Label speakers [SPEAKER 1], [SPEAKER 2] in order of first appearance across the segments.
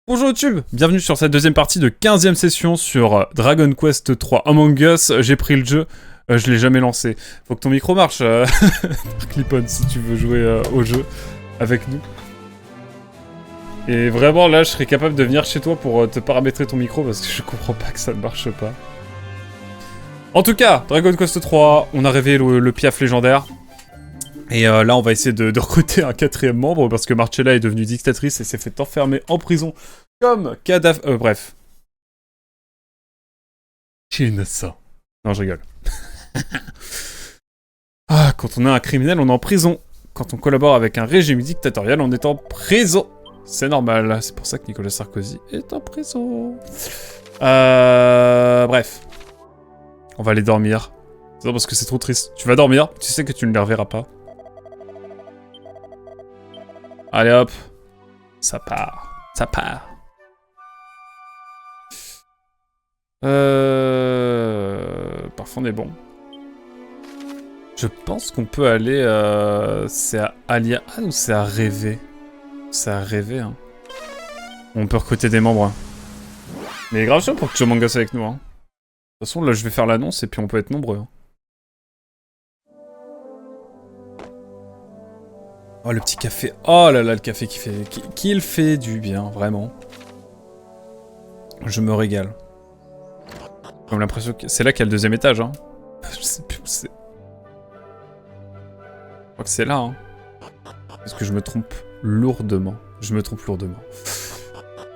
[SPEAKER 1] Bonjour YouTube, bienvenue sur cette deuxième partie de 15e session sur Dragon Quest 3 Among Us. J'ai pris le jeu, je l'ai jamais lancé. Faut que ton micro marche, Clipon, si tu veux jouer au jeu avec nous. Et vraiment là, je serais capable de venir chez toi pour te paramétrer ton micro parce que je comprends pas que ça ne marche pas. En tout cas, Dragon Quest 3, on a réveillé le piaf légendaire. Et là, on va essayer de recruter un quatrième membre parce que Marcella est devenue dictatrice et s'est fait enfermer en prison comme cadavre... bref. Qui est innocent. Non, je rigole. Ah, quand on est un criminel, on est en prison. Quand on collabore avec un régime dictatorial, on est en prison. C'est normal. C'est pour ça que Nicolas Sarkozy est en prison. Bref. On va aller dormir. Non, parce que c'est trop triste. Tu vas dormir, tu sais que tu ne les reverras pas. Allez hop. Ça part. Ça part. Parfois on est bon. Je pense qu'on peut aller... c'est à Alian ou c'est à rêver? C'est à rêver, hein. On peut recruter des membres. Mais grave chaud pour que tu Among Us avec nous, hein. De toute façon, là, je vais faire l'annonce et puis on peut être nombreux. Hein. Oh, le petit café. Oh là là, le café qui fait du bien, vraiment. Je me régale. J'ai comme l'impression que... C'est là qu'il y a le deuxième étage, hein. Je sais plus où c'est. Je crois que c'est là, hein. Parce que je me trompe lourdement. Je me trompe lourdement.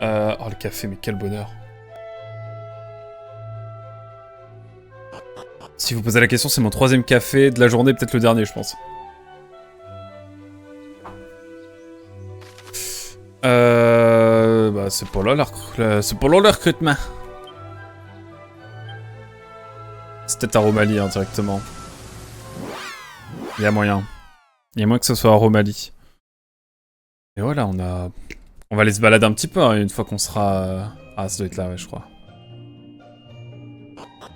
[SPEAKER 1] Oh, le café, mais quel bonheur. Si vous posez la question, c'est mon 3e café de la journée, peut-être le dernier, je pense. Bah, c'est pas là le recrutement. C'est peut-être à Romalie, hein, directement. Il y a moyen. Il y a moyen que ce soit à Romalie. Et voilà, on va aller se balader un petit peu, hein, une fois qu'on sera... Ah, ça doit être là, ouais, je crois.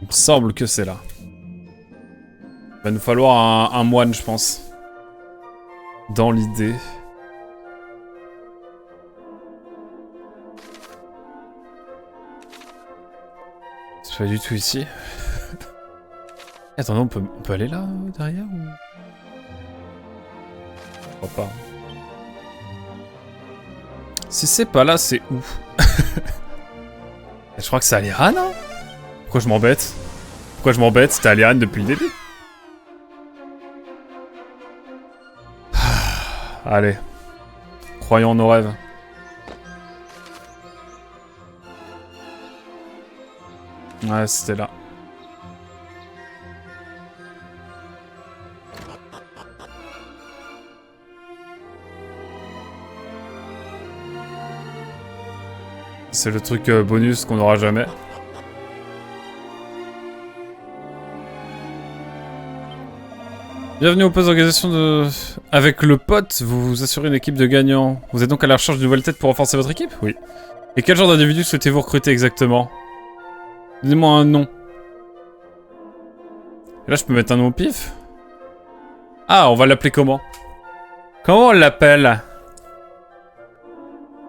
[SPEAKER 1] Il me semble que c'est là. Il va nous falloir un moine, je pense. Dans l'idée... C'est pas du tout ici. Attendez, on peut aller là, derrière ou... Je crois pas. Si c'est pas là, c'est où? Je crois que c'est Alian, hein? Pourquoi je m'embête? Pourquoi je m'embête? C'était Alian depuis le début. Allez. Croyons en nos rêves. Ouais, c'était là. C'est le truc bonus qu'on n'aura jamais. Bienvenue au poste d'organisation de... Avec le pote, vous vous assurez une équipe de gagnants. Vous êtes donc à la recherche de nouvelles têtes pour renforcer votre équipe? Oui. Et quel genre d'individu souhaitez-vous recruter exactement? Donnez-moi un nom. Et là, je peux mettre un nom au pif? Ah, on va l'appeler comment? Comment on l'appelle?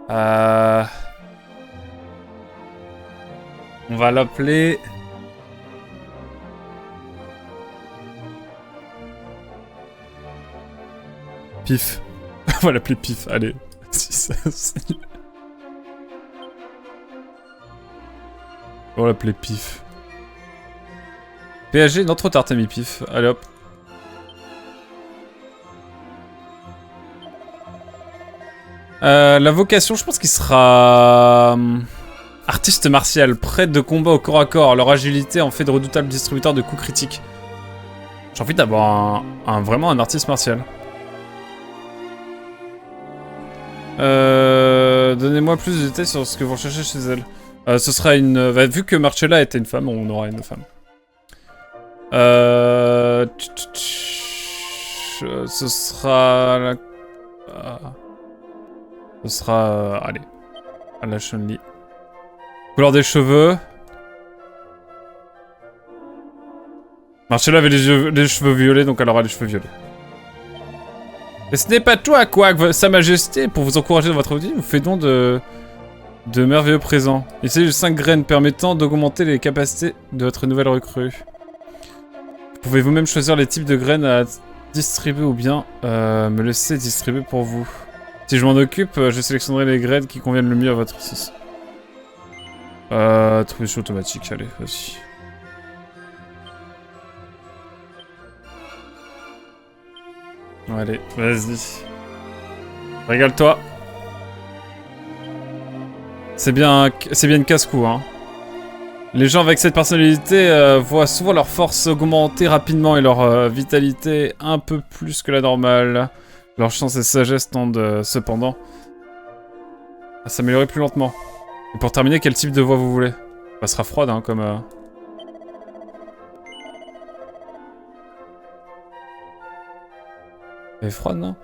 [SPEAKER 1] On va l'appeler... Pif. On va l'appeler Pif, allez. On va l'appeler Pif. PSG, non trop tard t'as mis Pif. Allez hop. La vocation, je pense qu'il sera... artiste martial, prêtre de combat au corps à corps. Leur agilité en fait de redoutables distributeurs de coups critiques. J'ai envie d'avoir vraiment un artiste martial. Donnez-moi plus de détails sur ce que vous recherchez chez elle. Ce sera une... vu que Marcella était une femme, on aura une femme. Ce sera... Ce sera... allez. À la Chun-Li. Couleur des cheveux. Marcella avait les cheveux violets, donc elle aura les cheveux violets. Mais ce n'est pas tout à quoi, Sa Majesté, pour vous encourager dans votre vie, vous fait don de... De merveilleux présents. Il s'agit de 5 graines permettant d'augmenter les capacités de votre nouvelle recrue. Vous pouvez vous-même choisir les types de graines à distribuer ou bien me laisser distribuer pour vous. Si je m'en occupe, je sélectionnerai les graines qui conviennent le mieux à votre sauce. Attribution automatique, allez, vas-y. Allez, vas-y. Régale-toi. C'est bien une casse-cou, hein. Les gens avec cette personnalité voient souvent leur force augmenter rapidement et leur vitalité un peu plus que la normale. Leur chance et sagesse tendent cependant à s'améliorer plus lentement. Et pour terminer, quel type de voix vous voulez? Elle sera froide, hein, comme... Elle est froide, non?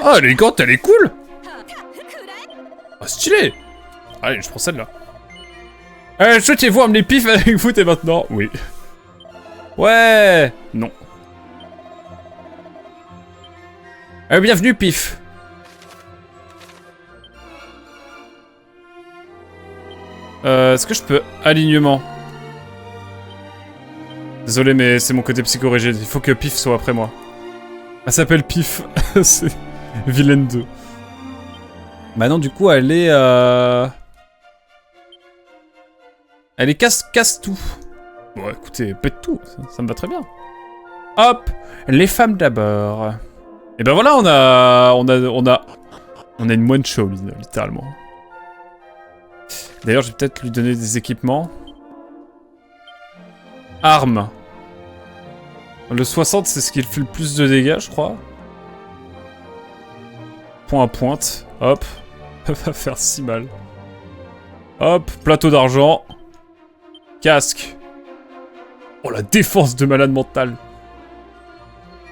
[SPEAKER 1] Ah, elle est élégante, elle est cool! Ah, stylé! Allez, je prends celle-là. Souhaitez-vous amener Pif avec vous dès maintenant? Oui. Ouais! Non. Bienvenue, Pif. Est-ce que je peux... Alignement. Désolé, mais c'est mon côté psychorigide. Il faut que Pif soit après moi. Elle s'appelle Pif. C'est... Vilaine 2. Bah non, du coup, elle est... Elle est casse tout. Bon, écoutez, pète tout. Ça me va très bien. Hop! Les femmes d'abord. Et ben voilà, on a une moine show, littéralement. D'ailleurs, je vais peut-être lui donner des équipements. Armes. Le 60, c'est ce qui fait le plus de dégâts, je crois. Point à pointe. Hop. Ça va faire si mal. Hop. Plateau d'argent. Casque. Oh, la défense de malade mental.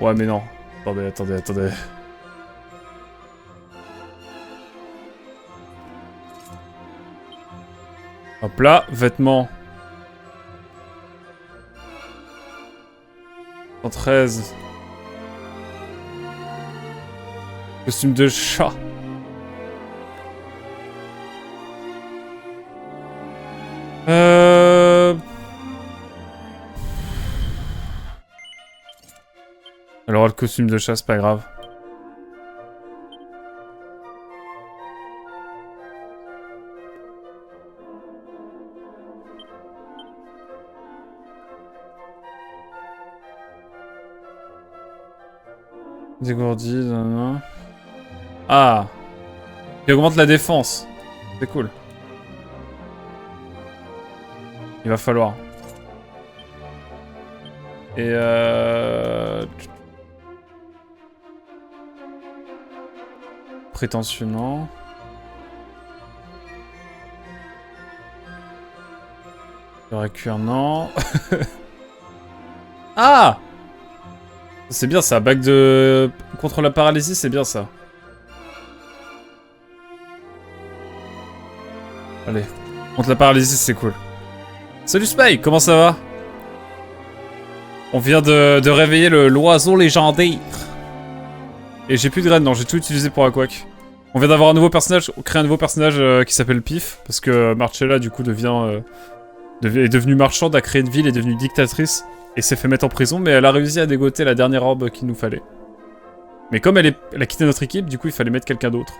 [SPEAKER 1] Ouais, mais non. Attendez. Hop là, vêtements. 113. Costume de chat. Alors le costume de chat, c'est pas grave. Dégourdi, nan. Ah! Il augmente la défense. C'est cool. Il va falloir. Et prétentieux, non. Le cuir, non. Ah! C'est bien ça, bague de... Contre la paralysie, c'est bien ça. Allez. Contre la paralysie, c'est cool. Salut Spike, comment ça va? On vient de réveiller l'oiseau légendaire. Et j'ai plus de graines, non, j'ai tout utilisé pour Aquac. On vient d'avoir un nouveau personnage, créer un nouveau personnage qui s'appelle Pif. Parce que Marcella, du coup, est devenue marchande, a créé une ville, est devenue dictatrice. Et s'est fait mettre en prison, mais elle a réussi à dégoter la dernière orbe qu'il nous fallait. Mais comme elle a quitté notre équipe, du coup il fallait mettre quelqu'un d'autre.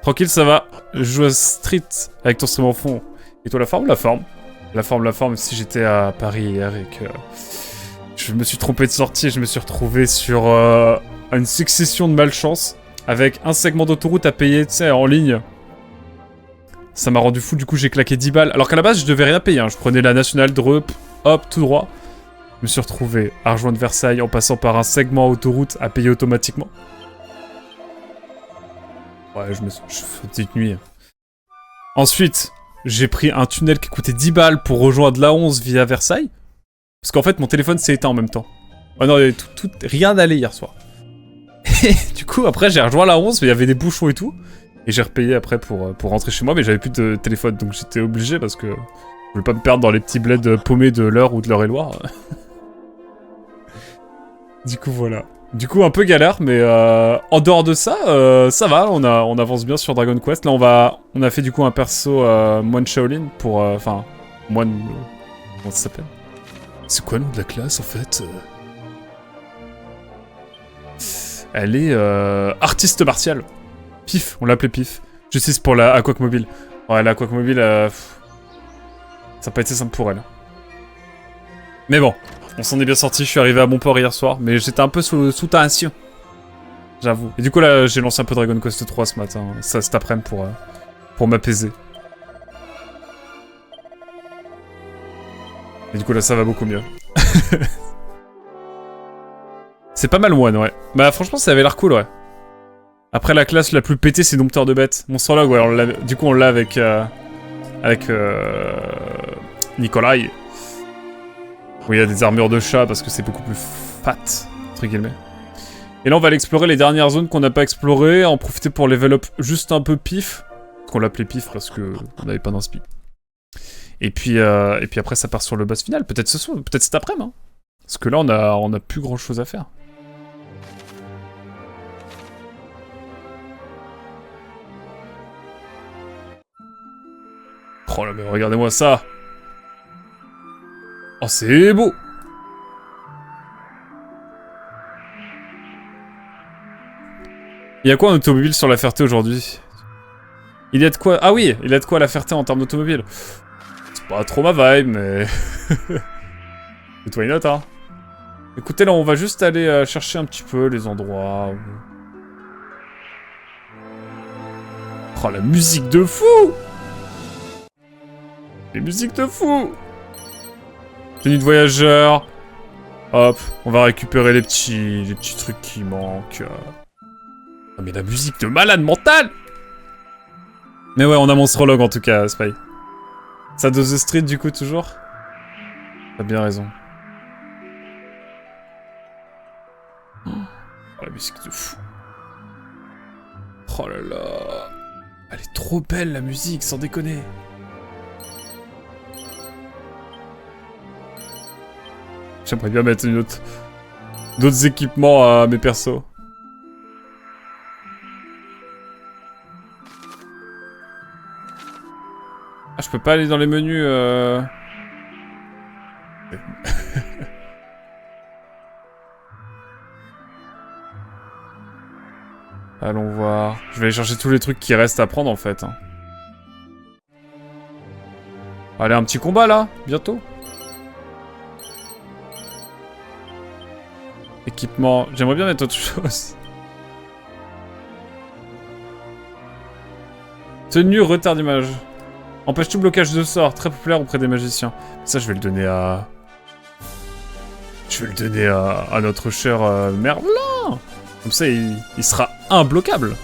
[SPEAKER 1] Tranquille, ça va. Je joue à Street avec ton stream en fond. Et toi, la forme? La forme. La forme, si j'étais à Paris hier et que... Je me suis trompé de sortie et je me suis retrouvé sur une succession de malchance. Avec un segment d'autoroute à payer, tu sais, en ligne. Ça m'a rendu fou, du coup j'ai claqué 10 balles. Alors qu'à la base, je devais rien payer, hein. Je prenais la nationale Dreup, hop, tout droit. Je me suis retrouvé à rejoindre Versailles en passant par un segment autoroute à payer automatiquement. Ouais, je fais une petite nuit. Ensuite, j'ai pris un tunnel qui coûtait 10 balles pour rejoindre l'A11 via Versailles. Parce qu'en fait, mon téléphone s'est éteint en même temps. Oh non, rien n'allait hier soir. Et du coup, après, j'ai rejoint l'A11, mais il y avait des bouchons et tout. Et j'ai repayé après pour rentrer chez moi, mais j'avais plus de téléphone, donc j'étais obligé parce que je voulais pas me perdre dans les petits bleds paumés de l'Eure ou de l'Eure-et-Loire. Du coup, voilà. Du coup, un peu galère, mais en dehors de ça, ça va, on avance bien sur Dragon Quest. Là, on a fait du coup un perso moine Shaolin pour... Enfin, moine... comment ça s'appelle? C'est quoi le nom de la classe, en fait? Elle est artiste martiale. Pif, on l'appelait Pif. Justice pour la Aquacmobile. Ouais, la Aquacmobile, ça n'a pas été simple pour elle. Mais bon, on s'en est bien sorti, je suis arrivé à bon port hier soir, mais j'étais un peu sous tension. J'avoue. Et du coup là, j'ai lancé un peu Dragon Quest 3 ce matin, ça cet après-midi pour m'apaiser. Et du coup là, ça va beaucoup mieux. C'est pas mal moine, ouais. Bah franchement, ça avait l'air cool, ouais. Après, la classe la plus pétée, c'est Dompteur de bêtes. Monstrologue, ouais, du coup, on l'a avec Nikolai. Où il y a des armures de chat, parce que c'est beaucoup plus fat, entre guillemets. Et là, on va aller explorer les dernières zones qu'on n'a pas explorées, en profiter pour level up juste un peu pif. Parce qu'on l'appelait pif, parce qu'on n'avait pas d'inspi. Et puis après, ça part sur le boss final. Peut-être ce soir, peut-être cet après-midi. Hein. Parce que là, on a plus grand-chose à faire. Oh là, mais regardez-moi ça! Oh, c'est beau! Il y a quoi en automobile sur la Ferté aujourd'hui? Il y a de quoi... Ah oui, il y a de quoi à la Ferté en termes d'automobile. C'est pas trop ma vibe, mais... C'est why not, hein? Écoutez, là, on va juste aller chercher un petit peu les endroits... Où... Oh, la musique de fou! Les musiques de fou! Tenue de voyageur. Hop, on va récupérer les petits trucs qui manquent. Ah mais la musique de malade mental! Mais ouais, on a Monstrologue en tout cas, Spy. Ça dose de street du coup, toujours? T'as bien raison. Oh, la musique de fou. Oh là là. Elle est trop belle la musique, sans déconner. J'aimerais bien mettre d'autres équipements à mes persos. Ah, je peux pas aller dans les menus. Allons voir. Je vais aller chercher tous les trucs qui restent à prendre en fait. Hein. Allez, un petit combat là, bientôt. Équipement. J'aimerais bien mettre autre chose. Tenue retard d'image. Empêche tout blocage de sort. Très populaire auprès des magiciens. Ça, je vais le donner à... Je vais le donner à notre cher Merlin. Comme ça, il sera imbloquable.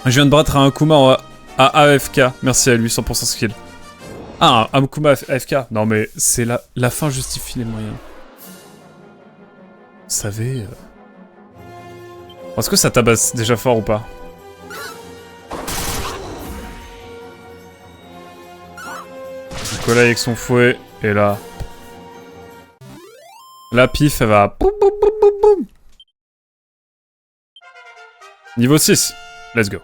[SPEAKER 1] Je viens de battre un Akuma à AFK. Merci à lui, 100% skill. Ah, un Akuma AFK. Non, mais c'est la fin justifie les moyens. Vous savez... Est-ce que ça tabasse déjà fort ou pas? Nicolas avec son fouet, et là... La pif, elle va... Boum, boum, boum, boum, boum. Niveau 6. Let's go.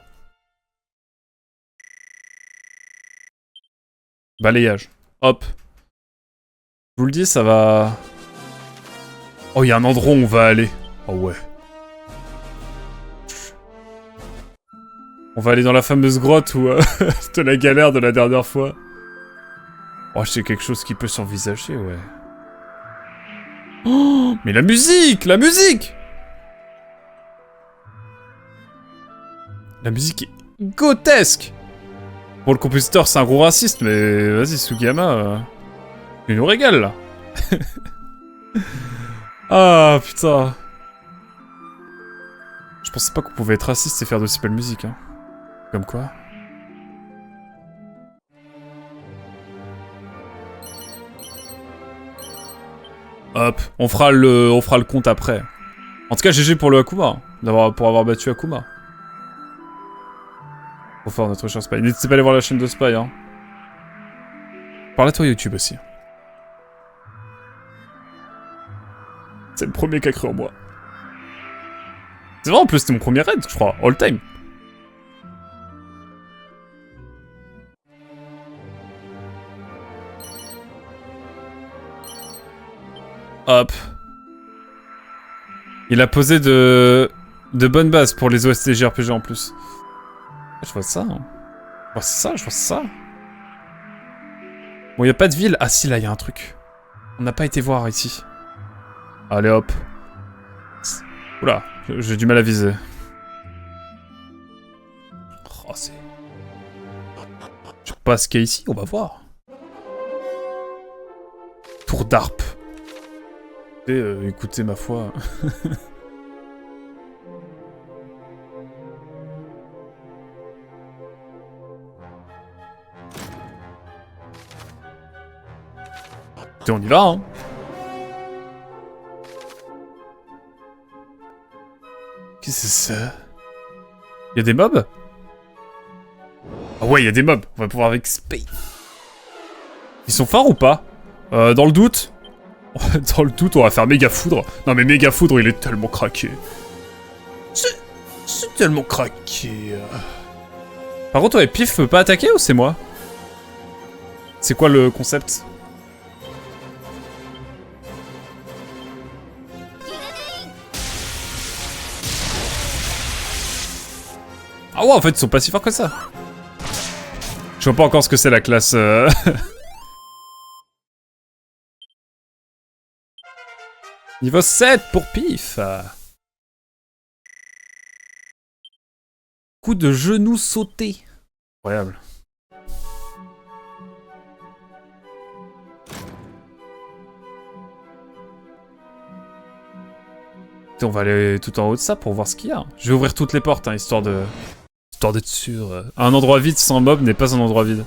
[SPEAKER 1] Balayage. Hop. Je vous le dis, ça va... Oh, il y a un endroit où on va aller. Oh ouais. On va aller dans la fameuse grotte où de la galère de la dernière fois. Oh, c'est quelque chose qui peut s'envisager, ouais. Oh, mais la musique! La musique! La musique est grotesque! Bon, le compositeur, c'est un gros raciste, mais vas-y, Sugiyama, il nous régale, là. Ah, putain. Je pensais pas qu'on pouvait être raciste et faire de si belle musique, hein. Comme quoi. Hop, on fera le compte après. En tout cas, GG pour le Akuma, pour avoir battu Akuma. Trop fort notre cher Spy. N'hésitez pas à aller voir la chaîne de Spy, hein. Parle à toi YouTube aussi. C'est le premier qui a cru en moi. C'est vrai, en plus, c'était mon premier raid, je crois, all time. Hop. Il a posé de bonnes bases pour les OST JRPG en plus. Je vois ça, hein. Je vois ça, je vois ça. Bon, y a pas de ville. Ah si, là, y a un truc. On n'a pas été voir ici. Allez, hop. Oula, j'ai du mal à viser. Oh, c'est... Je sais pas ce qu'il y a ici, on va voir. Tour d'Arp. Écoutez, ma foi... Et on y va, hein. Qu'est-ce que c'est ça? Y'a des mobs? Ah ouais, y'a des mobs. On va pouvoir avec Spade. Ils sont forts ou pas? Dans le doute? Dans le doute, on va faire méga foudre. Non mais méga foudre, il est tellement craqué. C'est tellement craqué. Par contre, ouais, Pif peut pas attaquer ou c'est moi? C'est quoi le concept? Ah ouais, en fait, ils sont pas si forts que ça. Je vois pas encore ce que c'est la classe... Niveau 7 pour Pif. Coup de genou sauté. Incroyable. On va aller tout en haut de ça pour voir ce qu'il y a. Je vais ouvrir toutes les portes, hein, histoire d'être sûr. Un endroit vide sans mob n'est pas un endroit vide.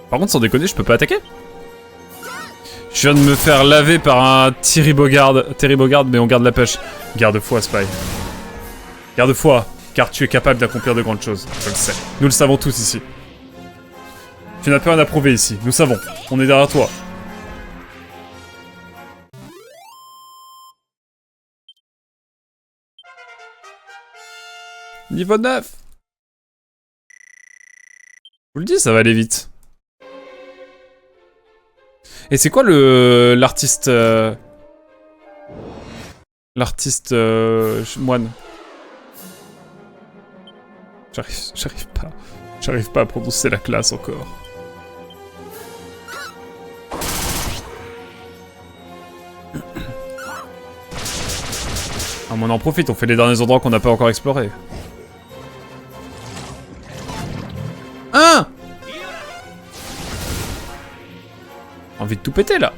[SPEAKER 1] Par contre, sans déconner, je peux pas attaquer. Je viens de me faire laver par un Terry Bogard, mais on garde la pêche. Garde-foi, Spy. Garde-foi, car tu es capable d'accomplir de grandes choses. Je le sais. Nous le savons tous ici. Tu n'as plus rien à prouver ici. Nous savons. On est derrière toi. Niveau 9. Je vous le dis, ça va aller vite. Et c'est quoi l'artiste... l'artiste... moine? J'arrive pas à prononcer la classe encore. Ah, mais on en profite, on fait les derniers endroits qu'on n'a pas encore explorés. Hein? Envie de tout péter là.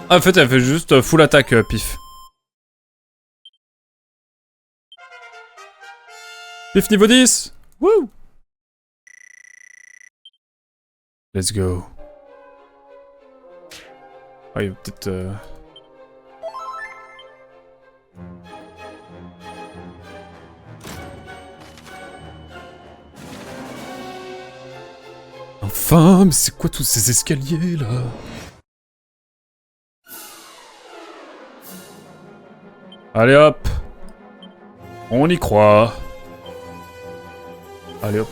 [SPEAKER 1] Ah, en fait, elle fait juste full attaque, Pif. Pif niveau 10. Wouh. Let's go. Ah, il va peut-être... Enfin, mais c'est quoi tous ces escaliers là? Allez hop. On y croit. Allez hop.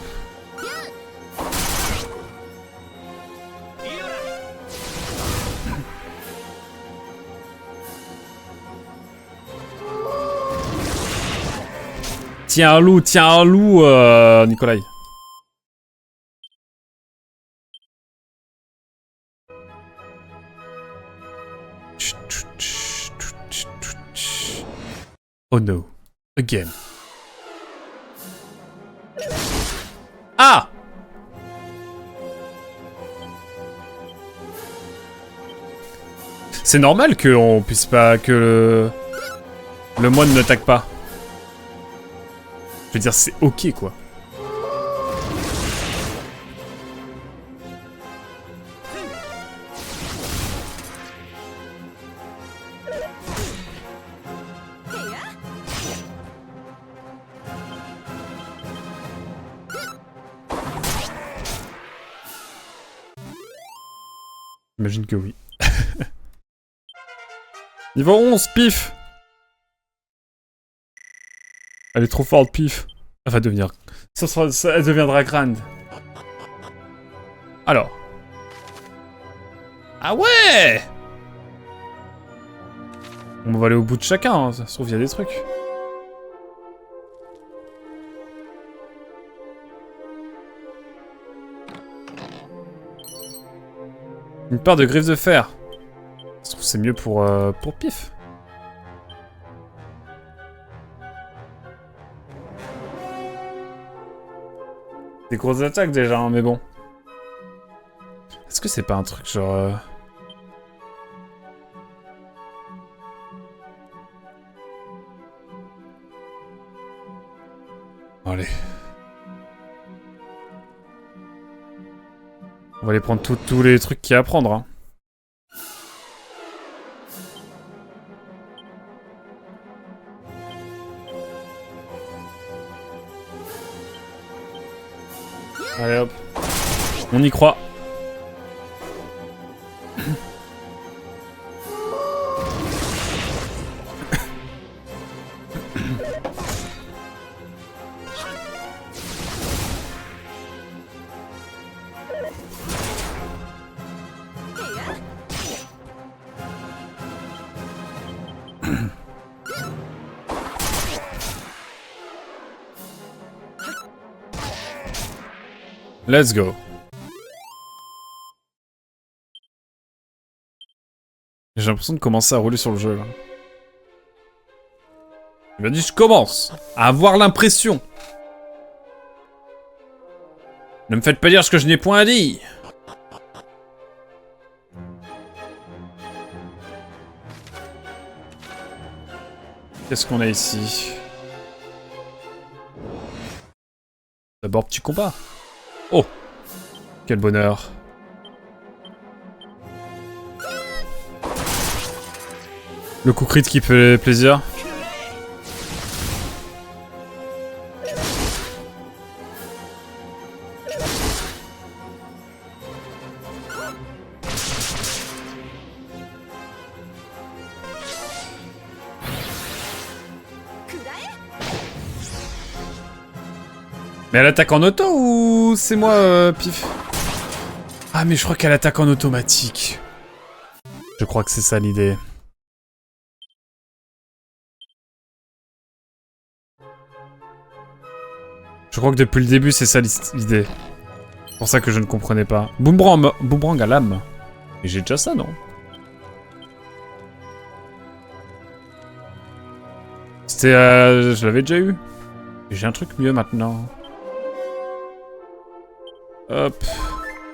[SPEAKER 1] Tiens un loup, Nikolai. Oh no. Again. Ah! C'est normal qu'on puisse pas... que le moine ne tague pas. Je veux dire, c'est ok quoi. J'imagine que oui. Niveau 11, pif. Elle est trop forte, pif. Elle va devenir... elle deviendra grande. Alors. Ah ouais! On va aller au bout de chacun, hein. Ça se trouve, il y a des trucs. Une paire de griffes de fer. Ça se trouve, c'est mieux pour pif. Des grosses attaques déjà, hein, mais bon. Est-ce que c'est pas un truc genre... Allez. On va aller prendre tous les trucs qu'il y a à prendre. Hein. Allez hop. On y croit. Let's go. J'ai l'impression de commencer à rouler sur le jeu là. Il m'a dit je commence à avoir l'impression. Ne me faites pas dire ce que je n'ai point à dire. Qu'est-ce qu'on a ici? D'abord petit combat. Oh! Quel bonheur. Le coup crit qui fait plaisir. Mais elle attaque en auto ou c'est moi, pif? Ah mais je crois qu'elle attaque en automatique. Je crois que c'est ça l'idée. Je crois que depuis le début c'est ça l'idée. C'est pour ça que je ne comprenais pas. Boomerang à l'âme. Et j'ai déjà ça, non? C'était... je l'avais déjà eu. J'ai un truc mieux maintenant. Hop.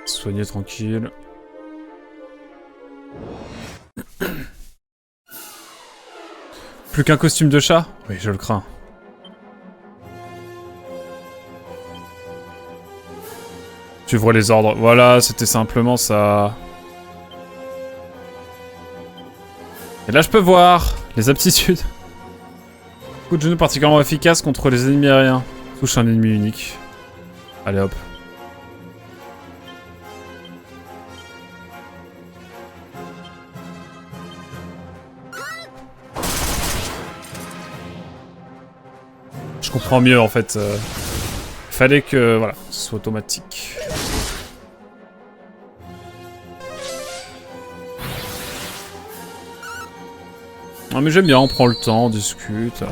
[SPEAKER 1] Soigner tranquille. Plus qu'un costume de chat? Oui, je le crains. Tu vois les ordres. Voilà, c'était simplement ça. Et là, je peux voir les aptitudes. Coup de genou particulièrement efficace contre les ennemis aériens. Touche un ennemi unique. Allez hop. Je comprends mieux en fait. Fallait que voilà, ce soit automatique. Ah mais j'aime bien, on prend le temps, on discute.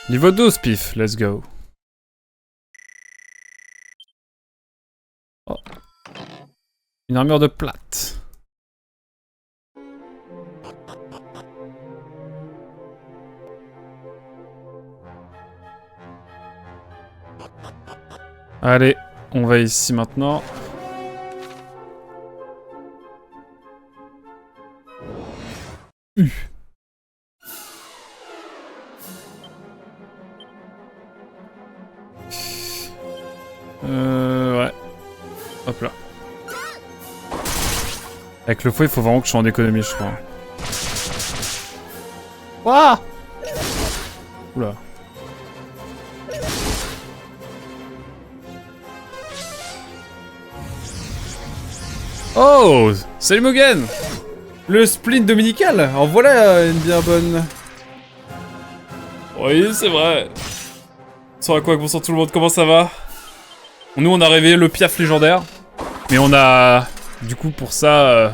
[SPEAKER 1] Niveau 12, pif, let's go. Oh. Une armure de plate. Allez, on va ici maintenant. Ouais. Hop là. Avec le fouet, il faut vraiment que je sois en économie, je crois. Wouah! Oula. Oh, salut Mugen. Le spleen dominical. En voilà une bien bonne. Oui, c'est vrai. Bonsoir à quoi, bonsoir tout le monde, comment ça va? Nous, on a réveillé le Piaf légendaire. Mais on a, du coup, pour ça,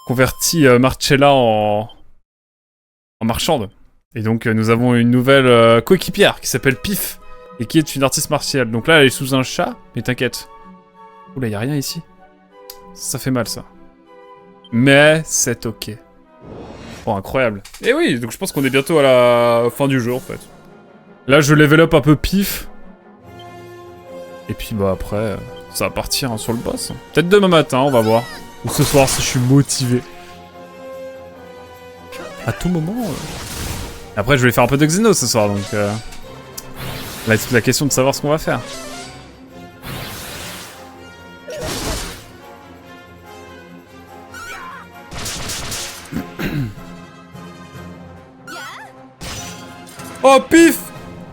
[SPEAKER 1] converti Marcella en marchande. Et donc, nous avons une nouvelle coéquipière qui s'appelle Pif. Et qui est une artiste martiale. Donc là, elle est sous un chat, mais t'inquiète. Oula, y'a rien ici. Ça fait mal, ça. Mais c'est ok. Oh, incroyable. Et oui, donc je pense qu'on est bientôt à la fin du jeu, en fait. Là, je level up un peu Pif. Et puis, bah, après, ça va partir hein, sur le boss. Peut-être demain matin, on va voir. Ou ce soir, si je suis motivé. À tout moment. Après, je vais faire un peu de Xeno ce soir, donc... Là, c'est la question de savoir ce qu'on va faire. Oh, Pif!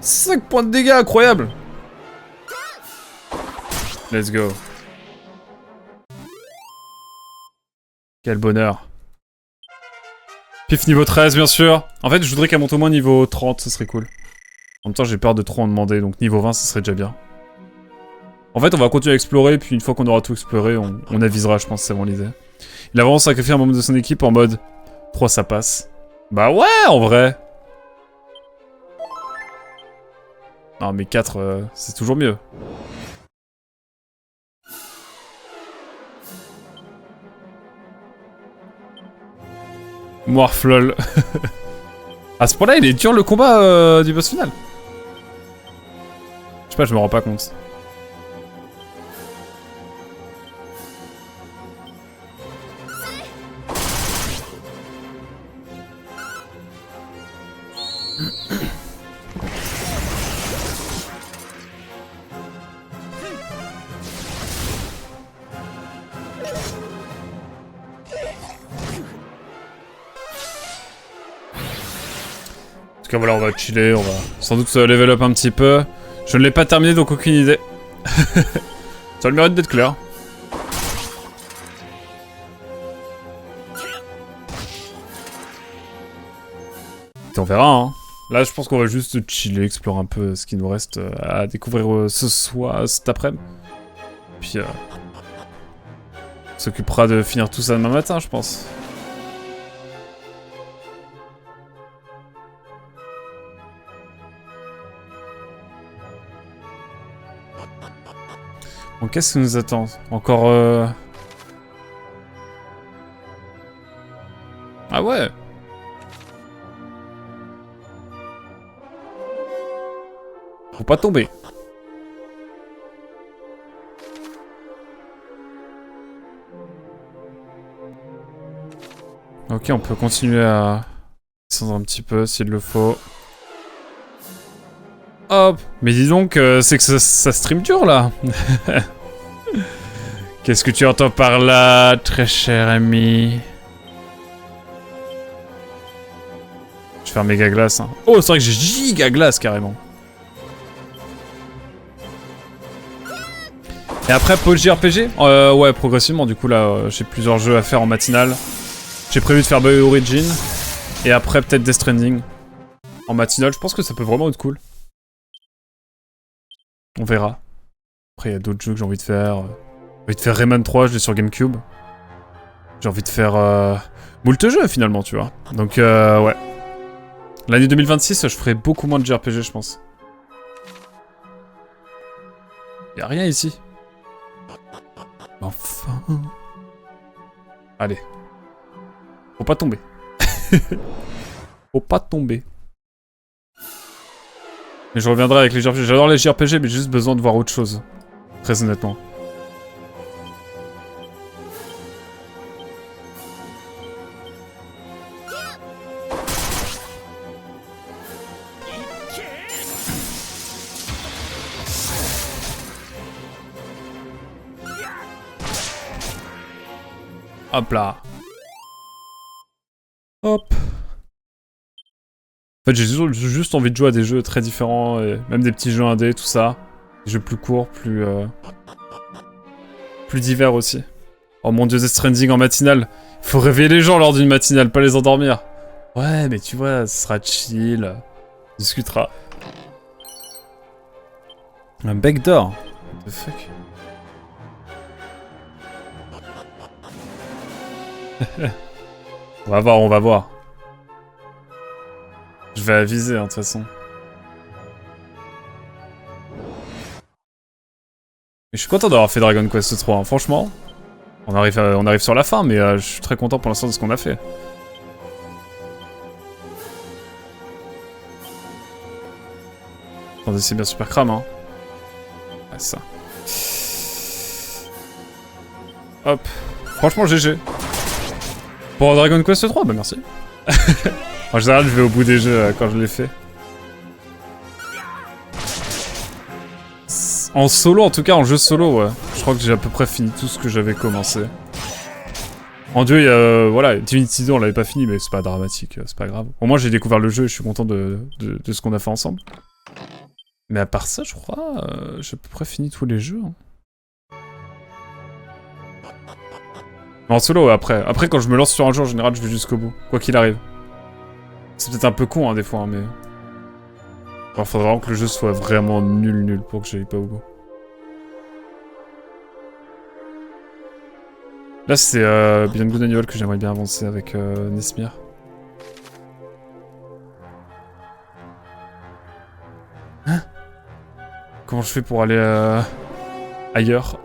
[SPEAKER 1] 5 points de dégâts, incroyable! Let's go. Quel bonheur. Pif niveau 13, bien sûr. En fait, je voudrais qu'elle monte au moins niveau 30, ce serait cool. En même temps, j'ai peur de trop en demander, donc niveau 20, ce serait déjà bien. En fait, on va continuer à explorer, puis une fois qu'on aura tout exploré, on avisera, je pense, c'est bon l'idée. Il a vraiment sacrifié un membre de son équipe en mode 3 ça passe. Bah ouais, en vrai. Non, mais 4, c'est toujours mieux. Morph lol. À ce point-là, il est dur le combat du boss final. Je sais pas, je me rends pas compte. En tout cas, voilà, on va chiller, on va sans doute se level up un petit peu. Je ne l'ai pas terminé, donc aucune idée. Ça a le mérite d'être clair. Et on verra, hein. Là, je pense qu'on va juste chiller, explorer un peu ce qui nous reste à découvrir ce soir, cet après-midi. Puis, on s'occupera de finir tout ça demain matin, je pense. Bon, qu'est-ce qui nous attend? Encore Ah ouais. Faut pas tomber. Ok, on peut continuer à descendre un petit peu s'il le faut. Hop. Mais dis donc, c'est que ça stream dur là. Qu'est-ce que tu entends par là, très cher ami? Je vais faire méga glace. Hein. Oh, c'est vrai que j'ai giga glace carrément. Et après, pause JRPG ouais, progressivement. Du coup, là, j'ai plusieurs jeux à faire en matinale. J'ai prévu de faire Bio Origin. Et après, peut-être Death Stranding. En matinale, je pense que ça peut vraiment être cool. On verra. Après, il y a d'autres jeux que j'ai envie de faire. J'ai envie de faire Rayman 3, je l'ai sur GameCube. J'ai envie de faire moult jeux finalement, tu vois. Donc, ouais. L'année 2026, je ferai beaucoup moins de JRPG, je pense. Y'a rien ici. Enfin. Allez. Faut pas tomber. Faut pas tomber. Mais je reviendrai avec les JRPG. J'adore les JRPG, mais j'ai juste besoin de voir autre chose. Très honnêtement. Hop là. Hop. En fait, j'ai juste envie de jouer à des jeux très différents, et même des petits jeux indés, tout ça. Des jeux plus courts, plus divers aussi. Oh mon dieu, Death Stranding en matinale. Faut réveiller les gens lors d'une matinale, pas les endormir. Ouais, mais tu vois, ce sera chill. On discutera. Un bec d'or. What the fuck? On va voir, on va voir. Je vais aviser, hein, de toute façon. Mais je suis content d'avoir fait Dragon Quest 3, hein. Franchement. On arrive sur la fin, mais je suis très content pour l'instant de ce qu'on a fait. Attendez, c'est bien super crame, hein. Ouais, ça. Hop. Franchement, GG. Pour Dragon Quest 3, bah merci. En général, je vais au bout des jeux quand je les fais. En solo, en tout cas, en jeu solo, ouais. Je crois que j'ai à peu près fini tout ce que j'avais commencé. En duo, il y a... voilà, Divinity 2, on l'avait pas fini, mais c'est pas dramatique, c'est pas grave. Au moins, j'ai découvert le jeu et je suis content de ce qu'on a fait ensemble. Mais à part ça, je crois, j'ai à peu près fini tous les jeux. Hein. Mais en solo, ouais, après. Après, quand je me lance sur un jeu, en général, je vais jusqu'au bout. Quoi qu'il arrive. C'est peut-être un peu con, hein, des fois, hein, mais... Alors, faudrait vraiment que le jeu soit vraiment nul pour que j'aille pas au bout. Là, c'est Beyond Good and Evil que j'aimerais bien avancer avec Nesmir. Hein? Comment je fais pour aller ailleurs?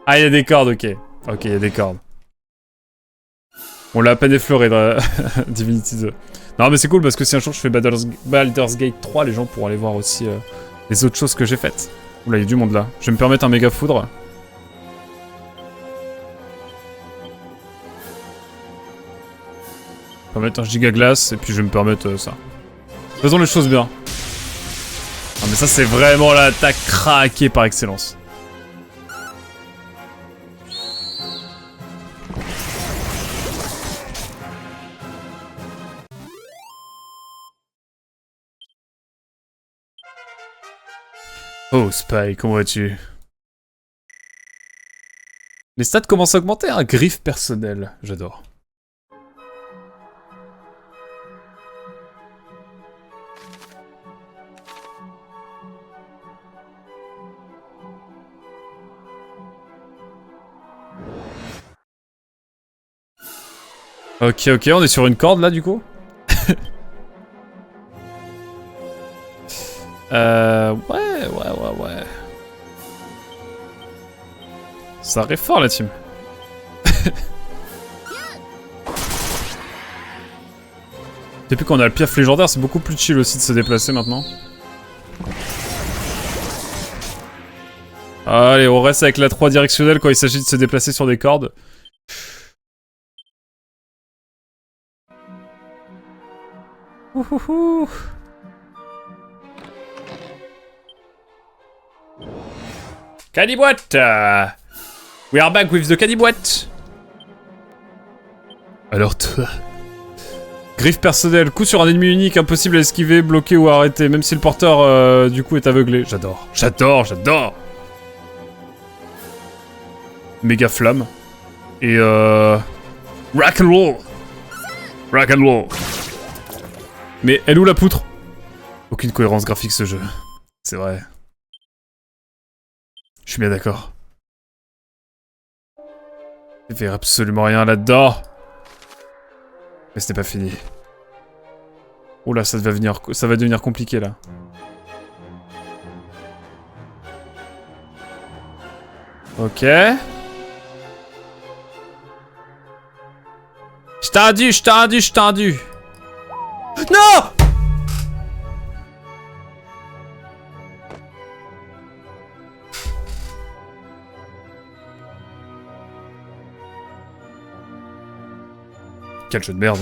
[SPEAKER 1] Ah, il y a des cordes, ok. Ok, il y a des cordes. On l'a à peine effleuré dans Divinity 2. Non, mais c'est cool parce que si un jour je fais Baldur's Gate 3, les gens pourront aller voir aussi les autres choses que j'ai faites. Oula, il y a du monde là. Je vais me permettre un méga foudre. Je vais me permettre un giga glace et puis je vais me permettre ça. Faisons les choses bien. Ah, mais ça, c'est vraiment l'attaque craquée par excellence. Oh, Spy, comment vas-tu? Les stats commencent à augmenter, hein. Griffe personnelle, j'adore. Ok, on est sur une corde là du coup. Ouais. Ça arrive fort la team. Depuis qu'on a le piaf légendaire, c'est beaucoup plus chill aussi de se déplacer maintenant. Allez, on reste avec la 3 directionnelle quand il s'agit de se déplacer sur des cordes. Ouhouhou. Caniboîte! We are back with the caniboîte! Alors toi... Griffe personnelle, coup sur un ennemi unique, impossible à esquiver, bloquer ou arrêter, même si le porteur du coup est aveuglé. J'adore. Méga flamme. Et rock and roll. Mais elle où la poutre? Aucune cohérence graphique ce jeu. C'est vrai. Je suis bien d'accord. Il fait absolument rien là-dedans. Mais ce n'est pas fini. Oh là, ça va devenir compliqué là. Ok. Je t'ai rendu. Non! Quel jeu de merde.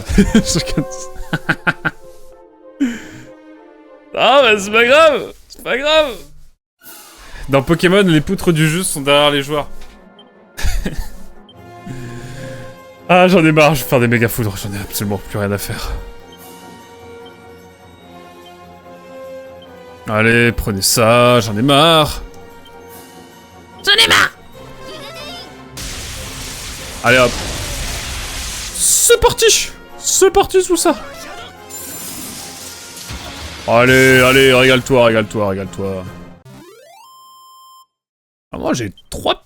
[SPEAKER 1] Ah bah c'est pas grave. Dans Pokémon, les poutres du jeu sont derrière les joueurs. Ah j'en ai marre, je vais faire des méga foudres, j'en ai absolument plus rien à faire. Allez, prenez ça, j'en ai marre. Allez hop. C'est parti. C'est parti tout ça. Allez, allez, régale-toi, régale-toi, régale-toi. Ah, moi j'ai 3...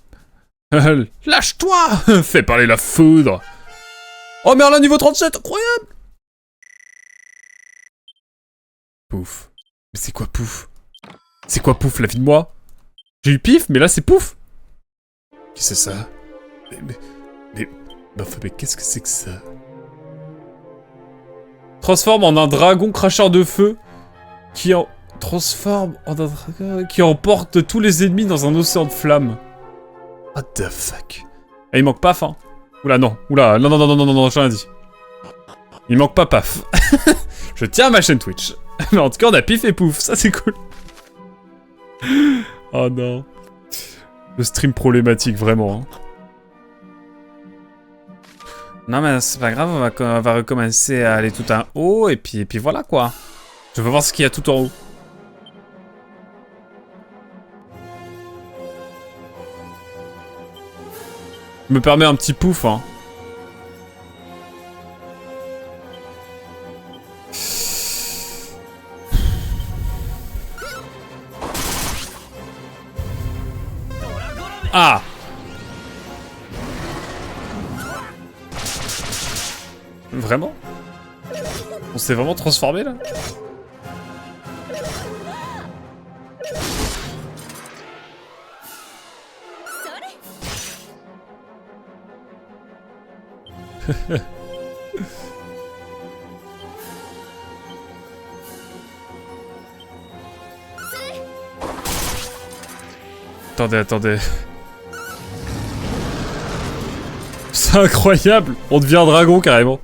[SPEAKER 1] Lâche-toi. Fais parler la foudre. Oh Merlin niveau 37, incroyable. Pouf. Mais c'est quoi pouf? C'est quoi pouf, la vie de moi? J'ai eu pif, mais là c'est pouf. Qu'est-ce que c'est ça? Mais qu'est-ce que c'est que ça? Transforme en un dragon cracheur de feu qui qui emporte tous les ennemis dans un océan de flammes. What the fuck? Et il manque paf, hein? Oula, non, oula, non, non, non, non, non, non, j'ai rien dit. Il manque pas paf. Je tiens à ma chaîne Twitch. Mais en tout cas, on a pif et pouf, ça c'est cool. Oh non. Le stream problématique, vraiment. Hein. Non mais c'est pas grave, on va recommencer à aller tout en haut, et puis voilà quoi. Je veux voir ce qu'il y a tout en haut. Je me permets un petit pouf, hein. Ah! Vraiment? On s'est vraiment transformé là? Attendez, attendez. C'est incroyable! On devient un dragon carrément.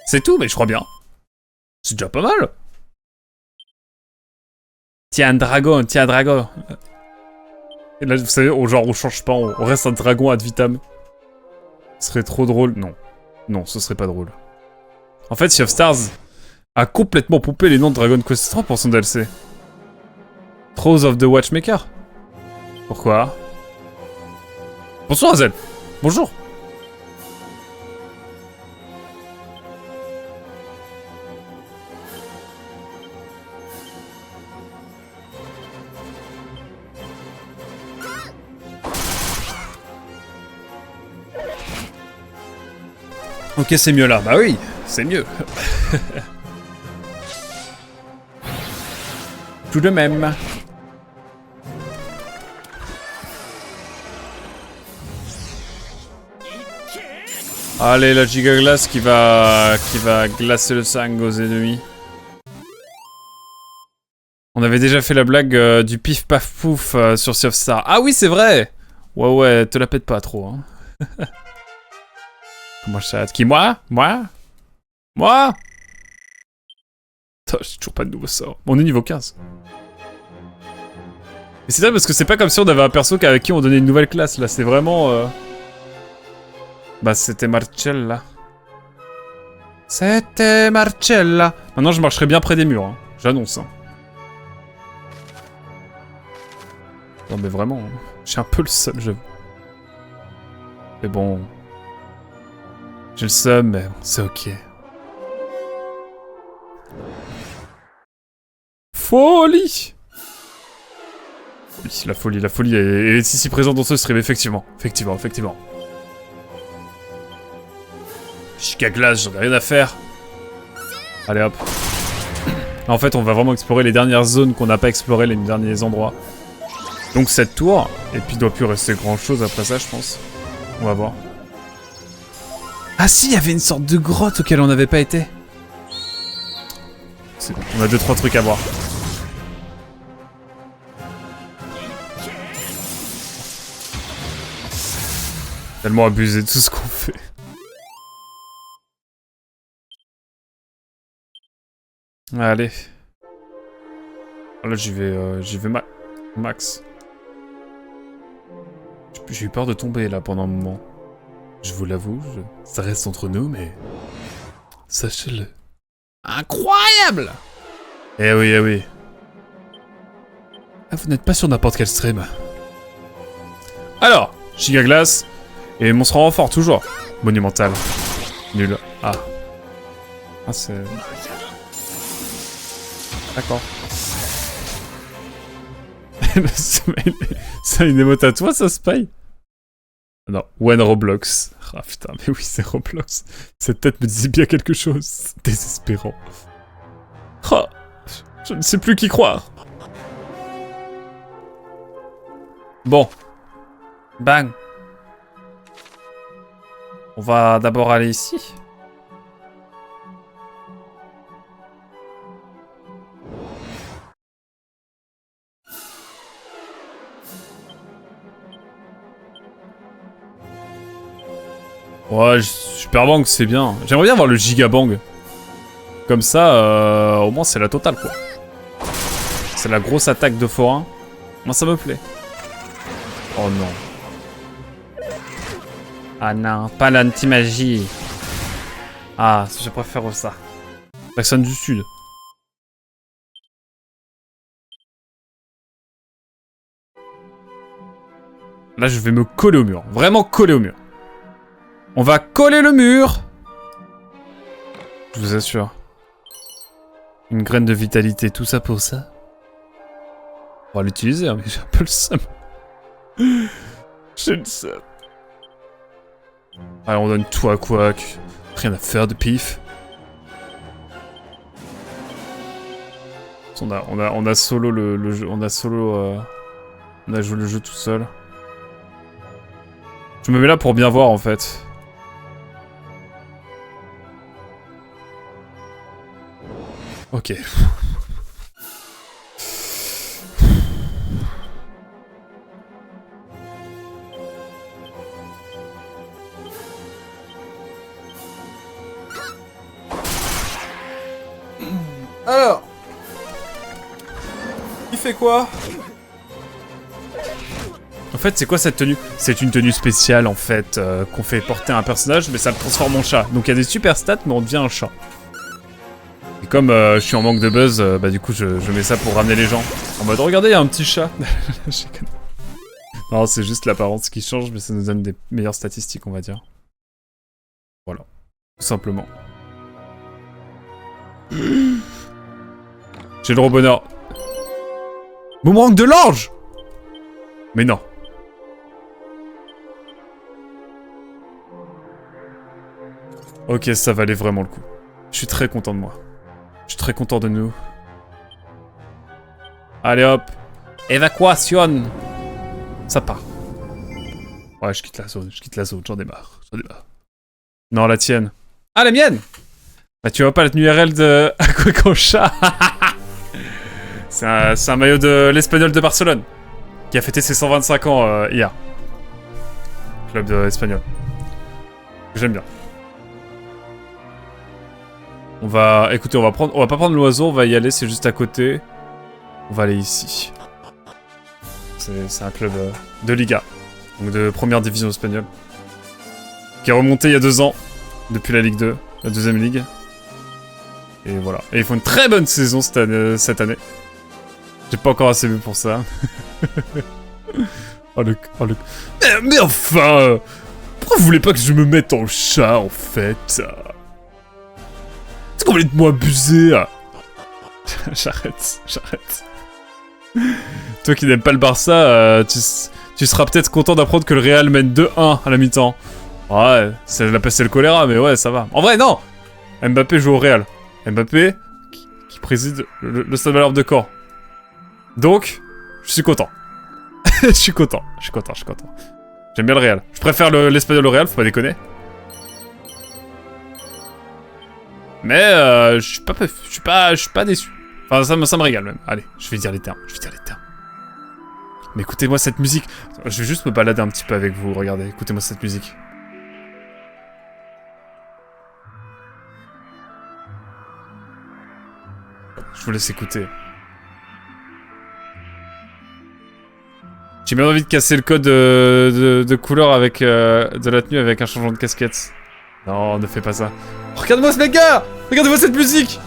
[SPEAKER 1] C'est tout, mais je crois bien. C'est déjà pas mal. Tiens, un dragon, tiens, un dragon. Et là, vous savez, genre, on change pas, on reste un dragon ad vitam. Ce serait trop drôle. Non. Non, ce serait pas drôle. En fait, Sea of Stars a complètement pompé les noms de Dragon Quest 3 pour son DLC. Throes of the Watchmaker. Pourquoi? Bonsoir, Azel. Bonjour. Ok, c'est mieux là. Bah oui, c'est mieux. Tout de même. Allez, la giga glace qui va glacer le sang aux ennemis. On avait déjà fait la blague du pif paf pouf sur Sea of Stars. Ah oui, c'est vrai. Ouais, ouais, te la pète pas trop. Hein. Comment je s'arrête? Qui, moi? Moi? Moi? Putain, j'ai toujours pas de nouveau sort. On est niveau 15. Mais c'est vrai parce que c'est pas comme si on avait un perso avec qui on donnait une nouvelle classe, là. C'est vraiment... Bah, c'était Marcella. C'était Marcella. Maintenant, je marcherai bien près des murs, hein. J'annonce, hein. Non, mais vraiment, hein. J'ai un peu le seum, j'avoue. Mais bon... J'ai le seum, mais c'est ok. Folie! Oui, la folie est ici présente dans ce stream, effectivement. Effectivement. Chica glace, j'en ai rien à faire. Allez hop. En fait, on va vraiment explorer les dernières zones qu'on n'a pas explorées, les derniers endroits. Donc cette tour, et puis il doit plus rester grand chose après ça, je pense. On va voir. Ah si, il y avait une sorte de grotte auquel on n'avait pas été. C'est bon, on a 2-3 trucs à voir. Tellement abusé de tout ce qu'on fait. Allez. Là, j'y vais max. J'ai eu peur de tomber là pendant un moment. Je vous l'avoue, ça reste entre nous, mais... Sachez-le. Incroyable! Eh oui, eh oui. Ah, vous n'êtes pas sur n'importe quel stream. Alors, Giga Glace, et monstre en renfort, toujours. Monumental. Nul. Ah. Ah, c'est... D'accord. C'est une émote à toi, ça, Spy? Non, When Roblox. Ah putain, mais oui, c'est Roblox. Cette tête me disait bien quelque chose. Désespérant. Oh, je ne sais plus qui croire. Bon. Bang. On va d'abord aller ici. Ouais, Super Bang, c'est bien. J'aimerais bien avoir le Giga Bang. Comme ça, au moins c'est la totale, quoi. C'est la grosse attaque de forain. Moi, ça me plaît. Oh non. Ah non, pas l'anti-magie. Ah, je préfère ça. Personne du Sud. Là, je vais me coller au mur. Vraiment coller au mur. On va coller le mur. Je vous assure. Une graine de vitalité, tout ça pour ça. On va l'utiliser, hein, mais j'ai un peu le seum. J'ai le seum. Allez, on donne tout à Quack. Rien à faire de pif. On a solo le jeu. On a solo. On a joué le jeu tout seul. Je me mets là pour bien voir en fait. Ok. Alors, il fait quoi? En fait, c'est quoi cette tenue? C'est une tenue spéciale en fait, qu'on fait porter à un personnage, mais ça le transforme en chat. Donc il y a des super stats, mais on devient un chat. Et comme je suis en manque de buzz, bah du coup je mets ça pour ramener les gens. En mode, regardez, il y a un petit chat. Non, c'est juste l'apparence qui change, mais ça nous donne des meilleures statistiques, on va dire. Voilà. Tout simplement. J'ai le bonheur. Boomerang de l'ange! Mais non. Ok, ça valait vraiment le coup. Je suis très content de moi. Je suis très content de nous. Allez hop. Évacuation. Ça part. Ouais, je quitte la zone, j'en ai marre. Non, la tienne. Ah, la mienne! Bah, tu vois pas la tenue RL de Aquaconcha. C'est un maillot de l'Espagnol de Barcelone. Qui a fêté ses 125 ans hier. Club espagnol. J'aime bien. On va... Écoutez, on va pas prendre l'oiseau, on va y aller, c'est juste à côté. On va aller ici. C'est un club de Liga. Donc de première division espagnole. Qui est remonté il y a 2 ans. Depuis la Ligue 2. La deuxième ligue. Et voilà. Et ils font une très bonne saison cette année. J'ai pas encore assez vu pour ça. Mais enfin pourquoi vous voulez pas que je me mette en chat, en fait? C'est complètement abusé. J'arrête. Toi qui n'aimes pas le Barça, tu seras peut-être content d'apprendre que le Real mène 2-1 à la mi-temps. Ouais, c'est la peste et le choléra, mais ouais, ça va. En vrai, non! Mbappé joue au Real. Mbappé, qui préside le Stade Malherbe de Caen. Donc, je suis content. Je suis content. J'aime bien le Real. Je préfère l'Espagnol au Real, faut pas déconner. Mais je suis pas déçu. Enfin, ça me régale même. Allez, je vais dire les termes. Mais écoutez-moi cette musique. Je vais juste me balader un petit peu avec vous. Regardez, écoutez-moi cette musique. Je vous laisse écouter. J'ai bien envie de casser le code de couleur avec de la tenue avec un changement de casquette. Non, ne fais pas ça. Regarde-moi ce mec gars! Regardez-moi cette musique!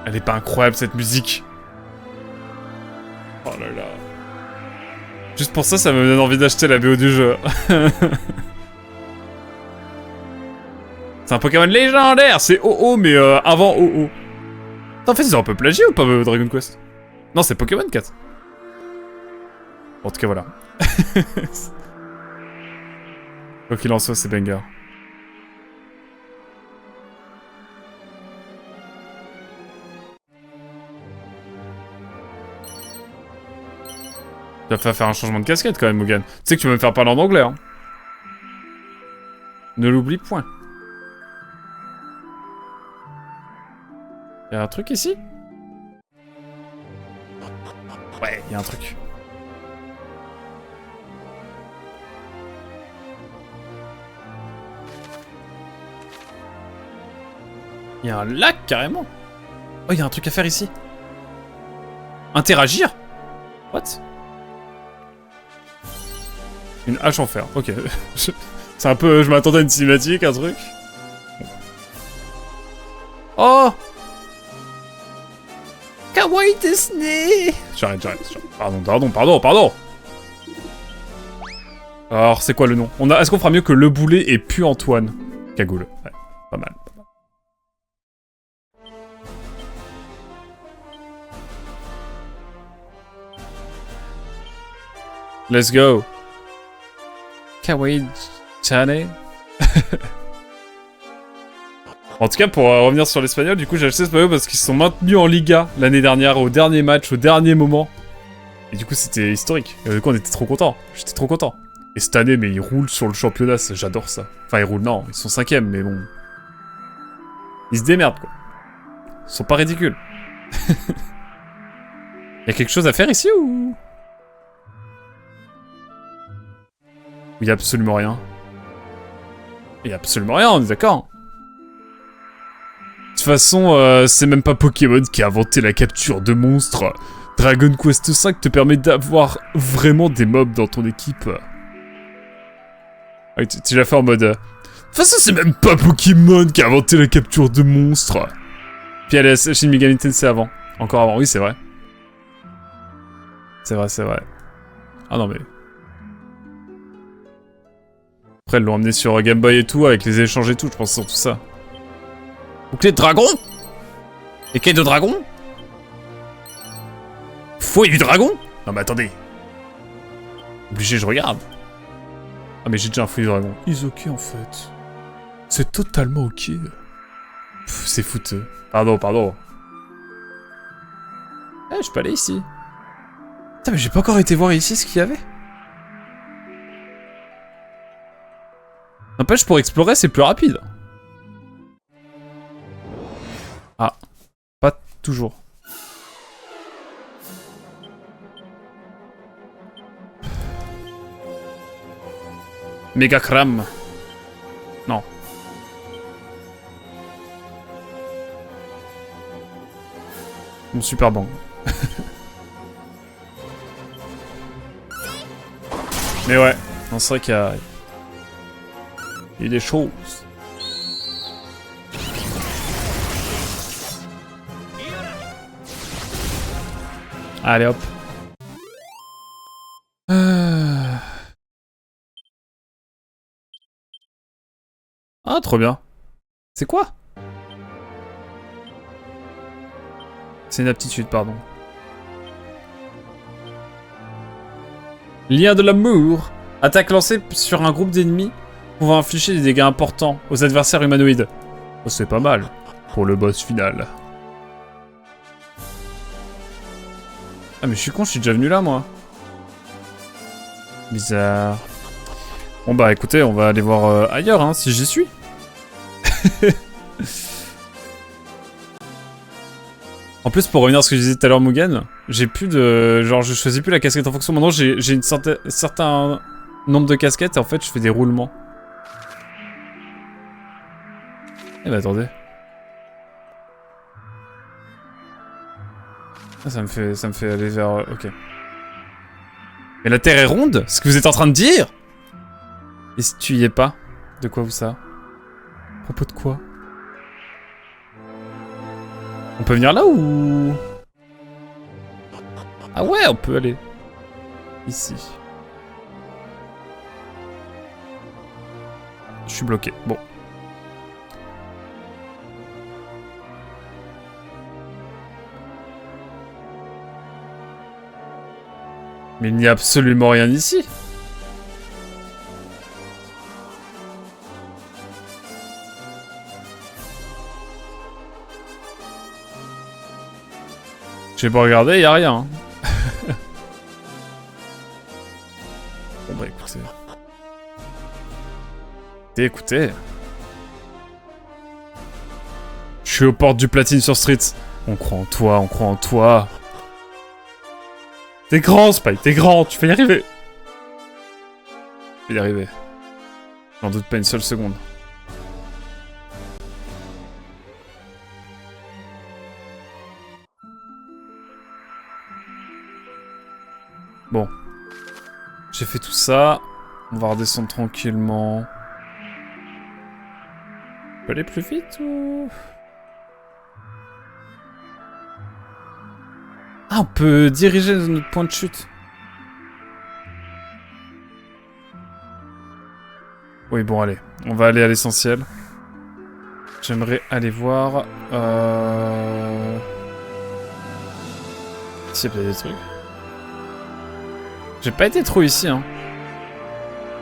[SPEAKER 1] Elle est pas incroyable cette musique. Oh là là. Juste pour ça, ça me donne envie d'acheter la BO du jeu. C'est un Pokémon légendaire, c'est OO, mais avant OO. En fait, ils ont un peu plagié ou pas Dragon Quest? Non, c'est Pokémon 4. En tout cas, voilà. Quoi qu'il en soit, c'est banger. Tu vas faire un changement de casquette quand même, Mugen. Tu sais que tu vas me faire parler en anglais, hein. Ne l'oublie point. Y'a un truc ici? Ouais, y'a un truc. Y'a un lac, carrément. Oh, y'a un truc à faire ici. Interagir? What? Une hache en fer, ok. C'est un peu... Je m'attendais à une cinématique, un truc. Oh! Kawaii Disney! J'arrête. Pardon. Alors, c'est quoi le nom? Est-ce qu'on fera mieux que Le Boulet et puis Antoine? Cagoule. Ouais, pas mal. Let's go. Kawaii Chane. En tout cas, pour revenir sur l'espagnol, du coup, j'ai acheté ce maillot parce qu'ils se sont maintenus en Liga l'année dernière, au dernier match, au dernier moment. Et du coup, c'était historique. Et du coup, on était trop contents. J'étais trop content. Et cette année, mais ils roulent sur le championnat, j'adore ça. Enfin, ils roulent, non, ils sont 5ème, mais bon. Ils se démerdent, quoi. Ils sont pas ridicules. Y'a quelque chose à faire ici, ou... Il y a absolument rien. Il y a absolument rien, on est d'accord. De toute façon, c'est même pas Pokémon qui a inventé la capture de monstres. Dragon Quest V te permet d'avoir vraiment des mobs dans ton équipe. Ah, tu l'as fait en mode... De toute façon, c'est même pas Pokémon qui a inventé la capture de monstres. Puis elle est Shin Megami Tensei avant. Encore avant, oui, c'est vrai. C'est vrai. Ah non, mais... Après, ils l'ont emmené sur Game Boy et tout, avec les échanges et tout, je pense sur tout ça. Bouclier de dragon? Écaille de dragon? Fouet du dragon? Non mais attendez. Obligé, je regarde. Ah mais j'ai déjà un fouet du dragon. Is ok en fait. C'est totalement ok. C'est fouteux. Pardon. Eh, je peux aller ici. Putain mais j'ai pas encore été voir ici ce qu'il y avait. N'empêche, pour explorer, c'est plus rapide. Ah. Pas toujours. Méga Cram. Non. Mon super bang. Mais ouais. Non, c'est vrai qu'il y a... Il y a des choses. Allez hop. Ah, trop bien. C'est quoi? C'est une aptitude, pardon. Lien de l'amour. Attaque lancée sur un groupe d'ennemis pouvant infliger des dégâts importants aux adversaires humanoïdes. Oh, c'est pas mal pour le boss final. Ah mais je suis con, je suis déjà venu là moi. Bizarre. Bon bah écoutez, on va aller voir ailleurs hein, si j'y suis. En plus pour revenir à ce que je disais tout à l'heure Mugen, j'ai plus de... Genre je choisis plus la casquette en fonction, maintenant j'ai un certain nombre de casquettes et en fait je fais des roulements. Eh bah attendez. Ah, ça me fait aller vers... ok. Mais la Terre est ronde? C'est ce que vous êtes en train de dire? Et si tu y es pas? De quoi vous ça? À propos de quoi? On peut venir là ou... Ah ouais, on peut aller. Ici. Je suis bloqué. Bon. Mais il n'y a absolument rien ici. J'ai pas regardé, il n'y a rien. Hein. Bon bah écoutez. Écoutez. Je suis aux portes du Platine sur Street. On croit en toi, on croit en toi. T'es grand, Spike, t'es grand, tu vas y arriver. Tu vas y arriver. J'en doute pas une seule seconde. Bon. J'ai fait tout ça. On va redescendre tranquillement. On peut aller plus vite ou... Ah, on peut diriger notre point de chute. Oui, bon, allez. On va aller à l'essentiel. J'aimerais aller voir... S'il y a peut-être des trucs. J'ai pas été trop ici, hein.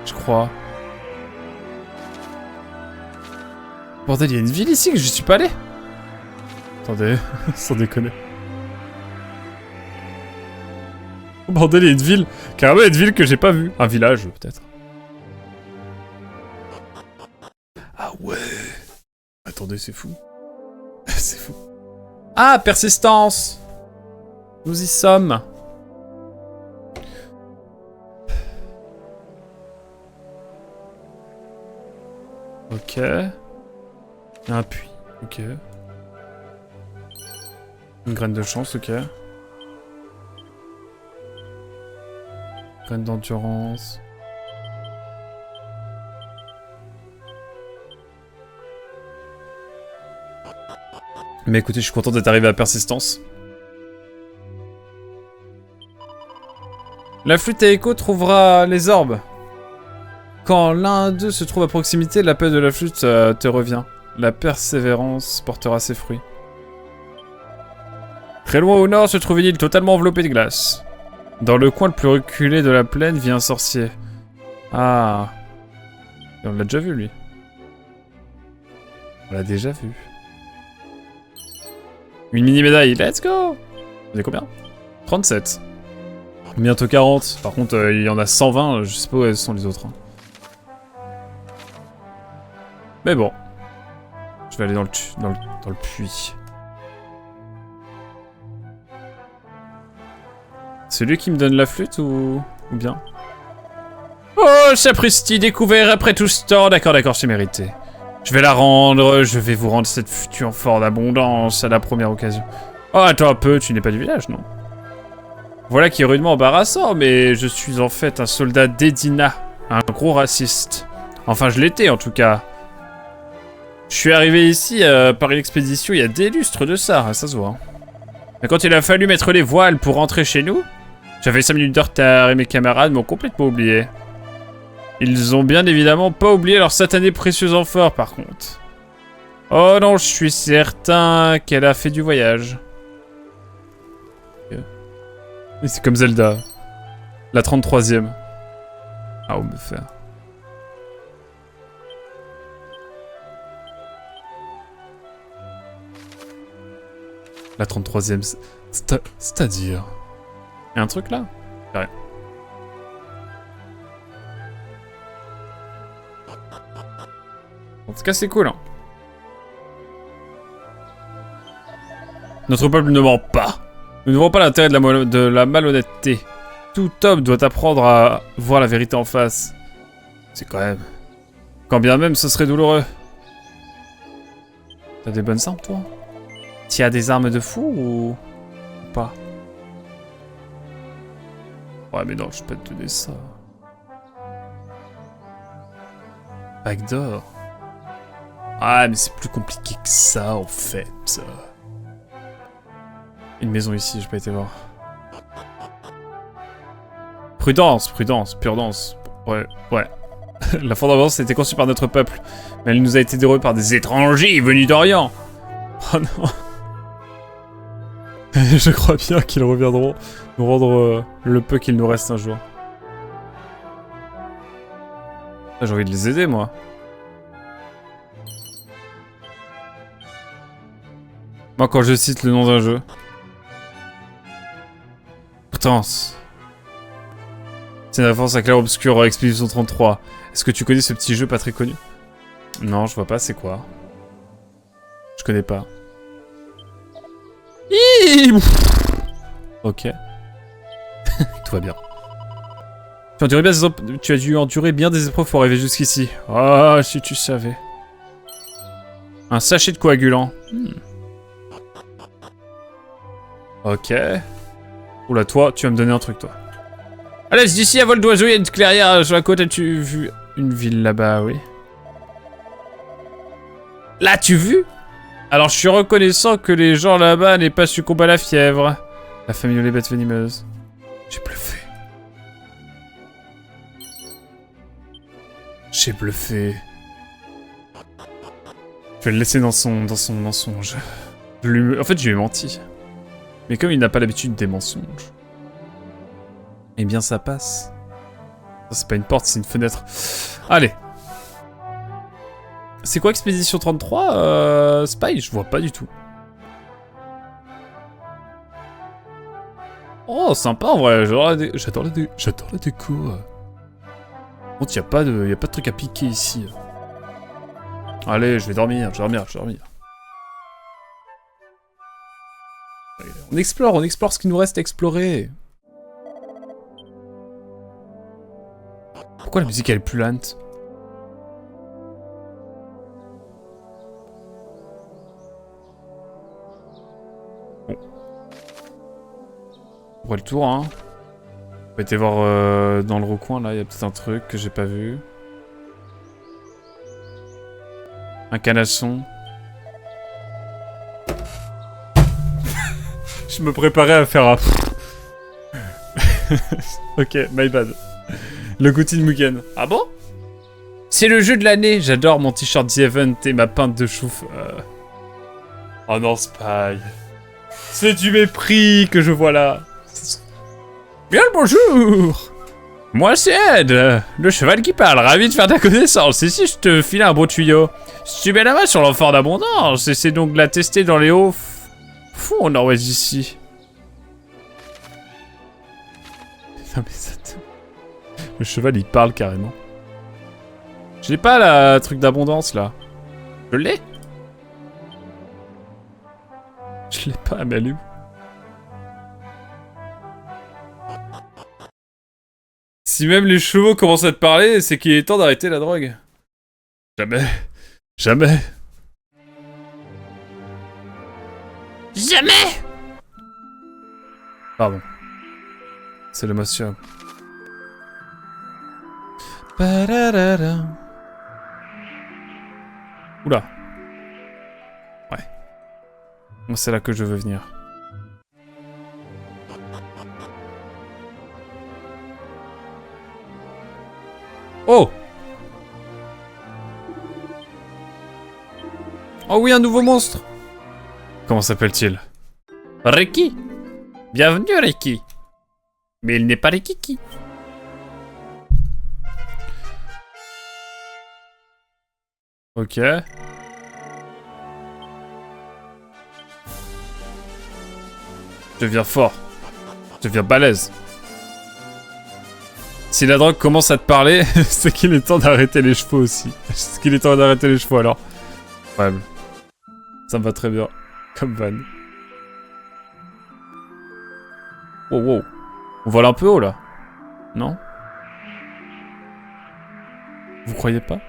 [SPEAKER 1] Je crois. Bordel, il y a une ville ici que je suis pas allé. Attendez, sans déconner. Oh, bordel, il y a une ville. Carrément, il y a une ville que j'ai pas vue. Un village, peut-être. Ah ouais. Attendez, c'est fou. C'est fou. Ah, persistance. Nous y sommes. Ok. Il y a un puits. Ok. Une graine de chance, ok. Graine d'endurance. Mais écoutez, je suis content d'être arrivé à persistance. La flûte à écho trouvera les orbes. Quand l'un d'eux se trouve à proximité, l'appel de la flûte te revient. La persévérance portera ses fruits. Très loin au nord se trouve une île totalement enveloppée de glace. Dans le coin le plus reculé de la plaine vit un sorcier. Ah. Et on l'a déjà vu, lui. On l'a déjà vu. Une mini-médaille, let's go! Vous avez combien? 37. Bientôt 40. Par contre, il y en a 120, je sais pas où elles sont les autres. Hein. Mais bon. Je vais aller dans le puits. C'est lui qui me donne la flûte ou bien? Oh, sapristi, découvert après tout ce temps. D'accord, c'est mérité. Je vais la rendre, je vais vous rendre cette flûte en fort d'abondance à la première occasion. Oh, attends un peu, tu n'es pas du village, non? Voilà qui est rudement embarrassant, mais je suis en fait un soldat d'Edina, un gros raciste. Enfin, je l'étais en tout cas. Je suis arrivé ici par une expédition il y a des lustres de ça se voit. Hein. Mais quand il a fallu mettre les voiles pour rentrer chez nous, j'avais 5 minutes de retard et mes camarades m'ont complètement oublié. Ils ont bien évidemment pas oublié leur satané précieux amphore par contre. Oh non, je suis certain qu'elle a fait du voyage. C'est comme Zelda. La 33e. Ah, on me fait. La 33e, c'est-à-dire... Y'a un truc là? Y'a rien. En tout cas, c'est cool. Hein. Notre peuple ne ment pas. Nous ne voyons pas l'intérêt de la malhonnêteté. Tout homme doit apprendre à voir la vérité en face. C'est quand même... Quand bien même ce serait douloureux. T'as des bonnes armes, toi? Tu as des armes de fou ou pas? Ouais, mais non, je peux pas te donner ça. Bague d'or. Ah, mais c'est plus compliqué que ça, en fait. Une maison ici, j'ai pas été voir. Prudence, prudence, prudence. Ouais, ouais. La fondamence a été conçue par notre peuple, mais elle nous a été déroulée par des étrangers venus d'Orient. Oh non. Je crois bien qu'ils reviendront nous rendre le peu qu'il nous reste un jour. J'ai envie de les aider, moi. Moi, quand je cite le nom d'un jeu. Potence. C'est une référence à Clair Obscur Expédition 33. Est-ce que tu connais ce petit jeu pas très connu? Non, je vois pas, c'est quoi? Je connais pas. Ok. Tout va bien. Tu as dû endurer bien des épreuves pour arriver jusqu'ici. Ah, si tu savais. Un sachet de coagulant. Ok. Oula, toi, tu vas me donner un truc, toi. Allez, d'ici à vol d'oiseau, il y a une clairière sur la côte. As-tu vu une ville là-bas? Oui. L'as-tu vu? Alors, je suis reconnaissant que les gens là-bas n'aient pas succombé à la fièvre. La famille aux bêtes venimeuses. J'ai bluffé. J'ai bluffé. Je vais le laisser dans son mensonge. En fait, je lui ai menti. Mais comme il n'a pas l'habitude des mensonges, eh bien ça passe. Ça, c'est pas une porte, c'est une fenêtre. Allez. C'est quoi Expédition 33 Spy? Je vois pas du tout. Oh, sympa en vrai. J'adore la déco. Par contre, y a pas de truc à piquer ici. Allez, je vais dormir. On explore ce qu'il nous reste à explorer. Pourquoi la musique elle est plus lente? Bon. On voit le tour, hein. On va aller voir dans le recoin, là, il y a peut-être un truc que j'ai pas vu. Un canasson. Je me préparais à faire un... Ok, my bad. Le goûter de Mugen. Ah bon? C'est le jeu de l'année. J'adore mon t-shirt The Event et ma pinte de chouf. Oh non, Spy. C'est du mépris que je vois là. Bien le bonjour. Moi c'est Ed, le cheval qui parle. Ravi de faire ta connaissance. Et si je te file un beau tuyau? Si tu mets la main sur l'enfant d'abondance, essaie donc de la tester dans les hauts fonds au nord-ouest d'ici. Non mais ça te... Le cheval il parle carrément. Je l'ai pas la truc d'abondance là. Je l'ai. Je l'ai pas, mais elle est où? Si même les chevaux commencent à te parler, c'est qu'il est temps d'arrêter la drogue. Jamais. Jamais. Jamais. Pardon. C'est le monsieur. Oula. Ouais. Moi, c'est là que je veux venir. Oh! Oh oui, un nouveau monstre! Comment s'appelle-t-il? Ricky! Bienvenue, Ricky! Mais il n'est pas Ricky. Ok. Je deviens fort. Je deviens balèze. Si la drogue commence à te parler, c'est qu'il est temps d'arrêter les chevaux aussi. C'est qu'il est temps d'arrêter les chevaux alors. Ouais. Ça me va très bien. Comme van. Wow, wow. On vole un peu haut là. Non? Vous croyez pas?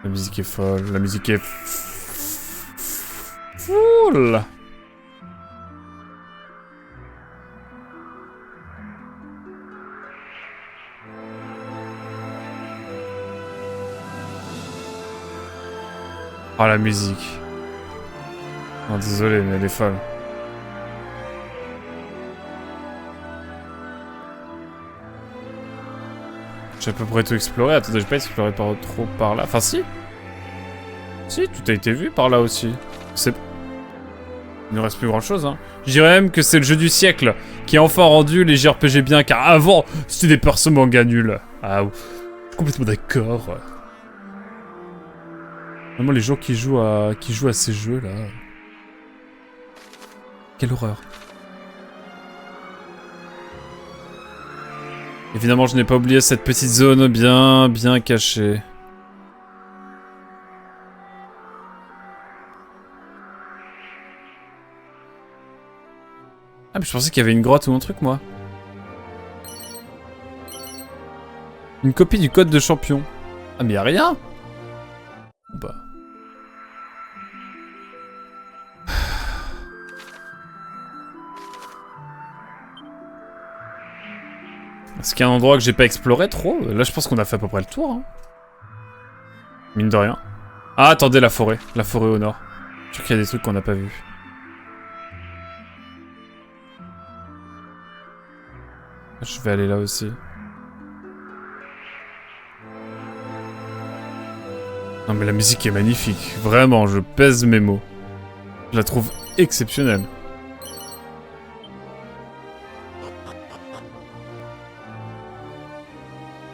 [SPEAKER 1] La musique est folle. La musique est... folle. Oh la musique. Non, désolé, mais elle est folle. J'ai à peu près tout exploré. Attendez, j'ai pas exploré trop par là. Enfin, si. Si, tout a été vu par là aussi. C'est... Il ne reste plus grand chose, hein. Je dirais même que c'est le jeu du siècle qui a enfin rendu les JRPG bien, car avant, c'était des persos manga nuls. Ah, je suis complètement d'accord. Vraiment, les gens qui jouent à ces jeux-là... Quelle horreur. Évidemment, je n'ai pas oublié cette petite zone bien cachée. Ah, mais je pensais qu'il y avait une grotte ou un truc, moi. Une copie du code de champion. Ah, mais y'a rien. Bah... Est-ce qu'il y a un endroit que j'ai pas exploré trop? Là, je pense qu'on a fait à peu près le tour. Hein. Mine de rien. Ah, attendez, la forêt. La forêt au nord. Je suis sûr qu'il y a des trucs qu'on n'a pas vus. Je vais aller là aussi. Non, mais la musique est magnifique. Vraiment, je pèse mes mots. Je la trouve exceptionnelle.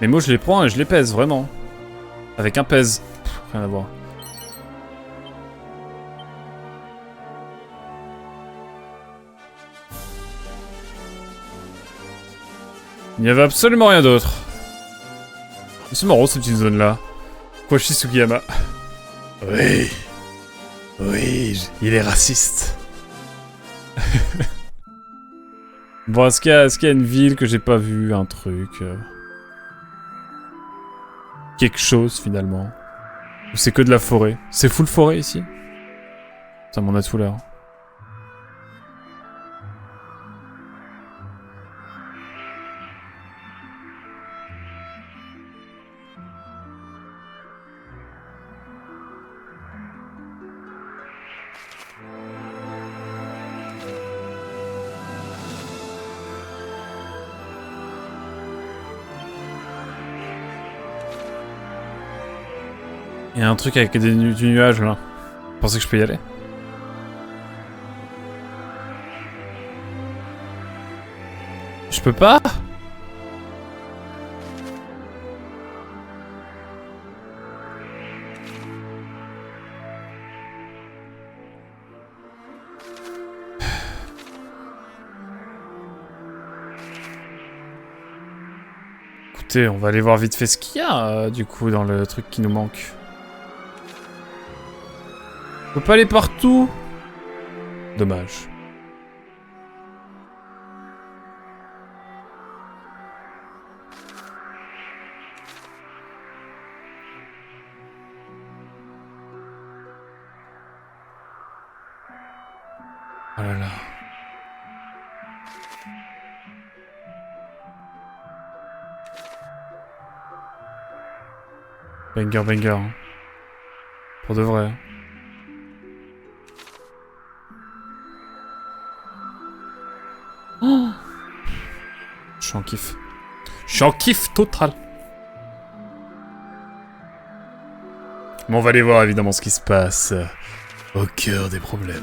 [SPEAKER 1] Les mots, je les prends et je les pèse, vraiment. Avec un pèse. Pff, rien à voir. Il n'y avait absolument rien d'autre. C'est marrant, cette petite zone-là. Koichi Sugiyama. Oui. Oui, il est raciste. Bon, est-ce qu'il y a une ville que j'ai pas vue, un truc quelque chose, finalement. Ou c'est que de la forêt. C'est full forêt, ici? Ça m'en a tout l'air. Il y a un truc avec du nuage, là. Vous pensez que je peux y aller? Je peux pas? Écoutez, on va aller voir vite fait ce qu'il y a, du coup, dans le truc qui nous manque. On peut pas aller partout. Dommage. Oh là là. Banger, banger. Hein. Pour de vrai. Oh, je suis en kiff. Je suis en kiff total. Mais on va aller voir évidemment ce qui se passe au cœur des problèmes.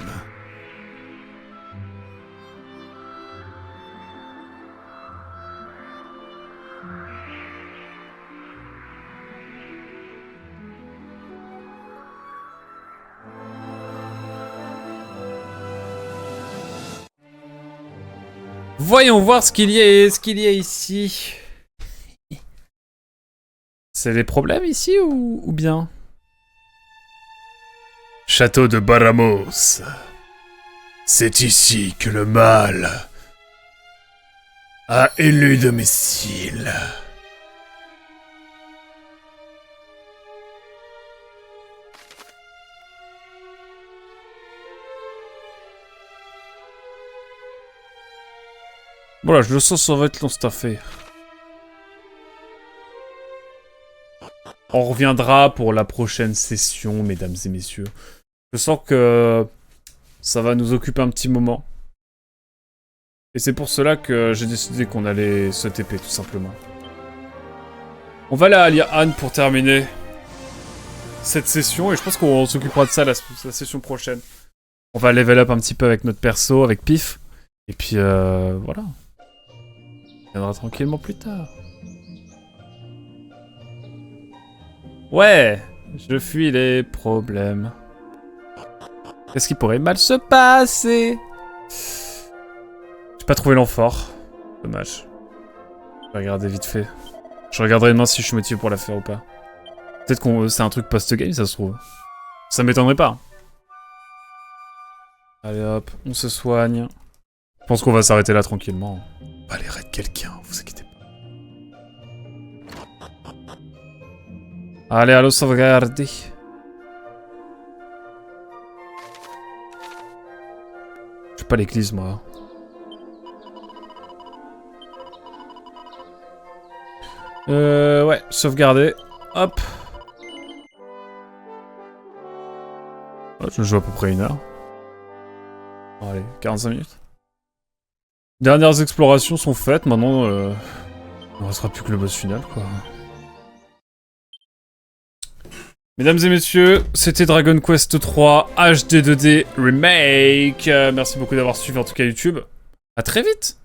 [SPEAKER 1] Voyons voir ce qu'il y a ici. C'est les problèmes ici ou bien? Château de Baramos. C'est ici que le mal a élu domicile. Voilà, je le sens, ça va être long cette affaire. On reviendra pour la prochaine session, mesdames et messieurs. Je sens que ça va nous occuper un petit moment. Et c'est pour cela que j'ai décidé qu'on allait se TP, tout simplement. On va aller à Lian pour terminer cette session, et je pense qu'on s'occupera de ça la session prochaine. On va level up un petit peu avec notre perso, avec Pif, et puis voilà. On viendra tranquillement plus tard. Ouais, je fuis les problèmes. Qu'est-ce qui pourrait mal se passer? J'ai pas trouvé l'amphore. Dommage. Je vais regarder vite fait. Je regarderai demain si je suis motivé pour la faire ou pas. Peut-être que c'est un truc post-game, ça se trouve. Ça m'étonnerait pas. Allez hop, on se soigne. Je pense qu'on va s'arrêter là tranquillement. On va aller raid quelqu'un, vous inquiétez pas. Allez, allô, sauvegarder. J'ai pas l'église, moi. Ouais, sauvegarder. Hop. Oh, je joue à peu près 1 heure. Bon, allez, 45 minutes. Dernières explorations sont faites, maintenant, il ne restera plus que le boss final, quoi. Mesdames et messieurs, c'était Dragon Quest 3 HD 2D Remake. Merci beaucoup d'avoir suivi, en tout cas, YouTube. À très vite.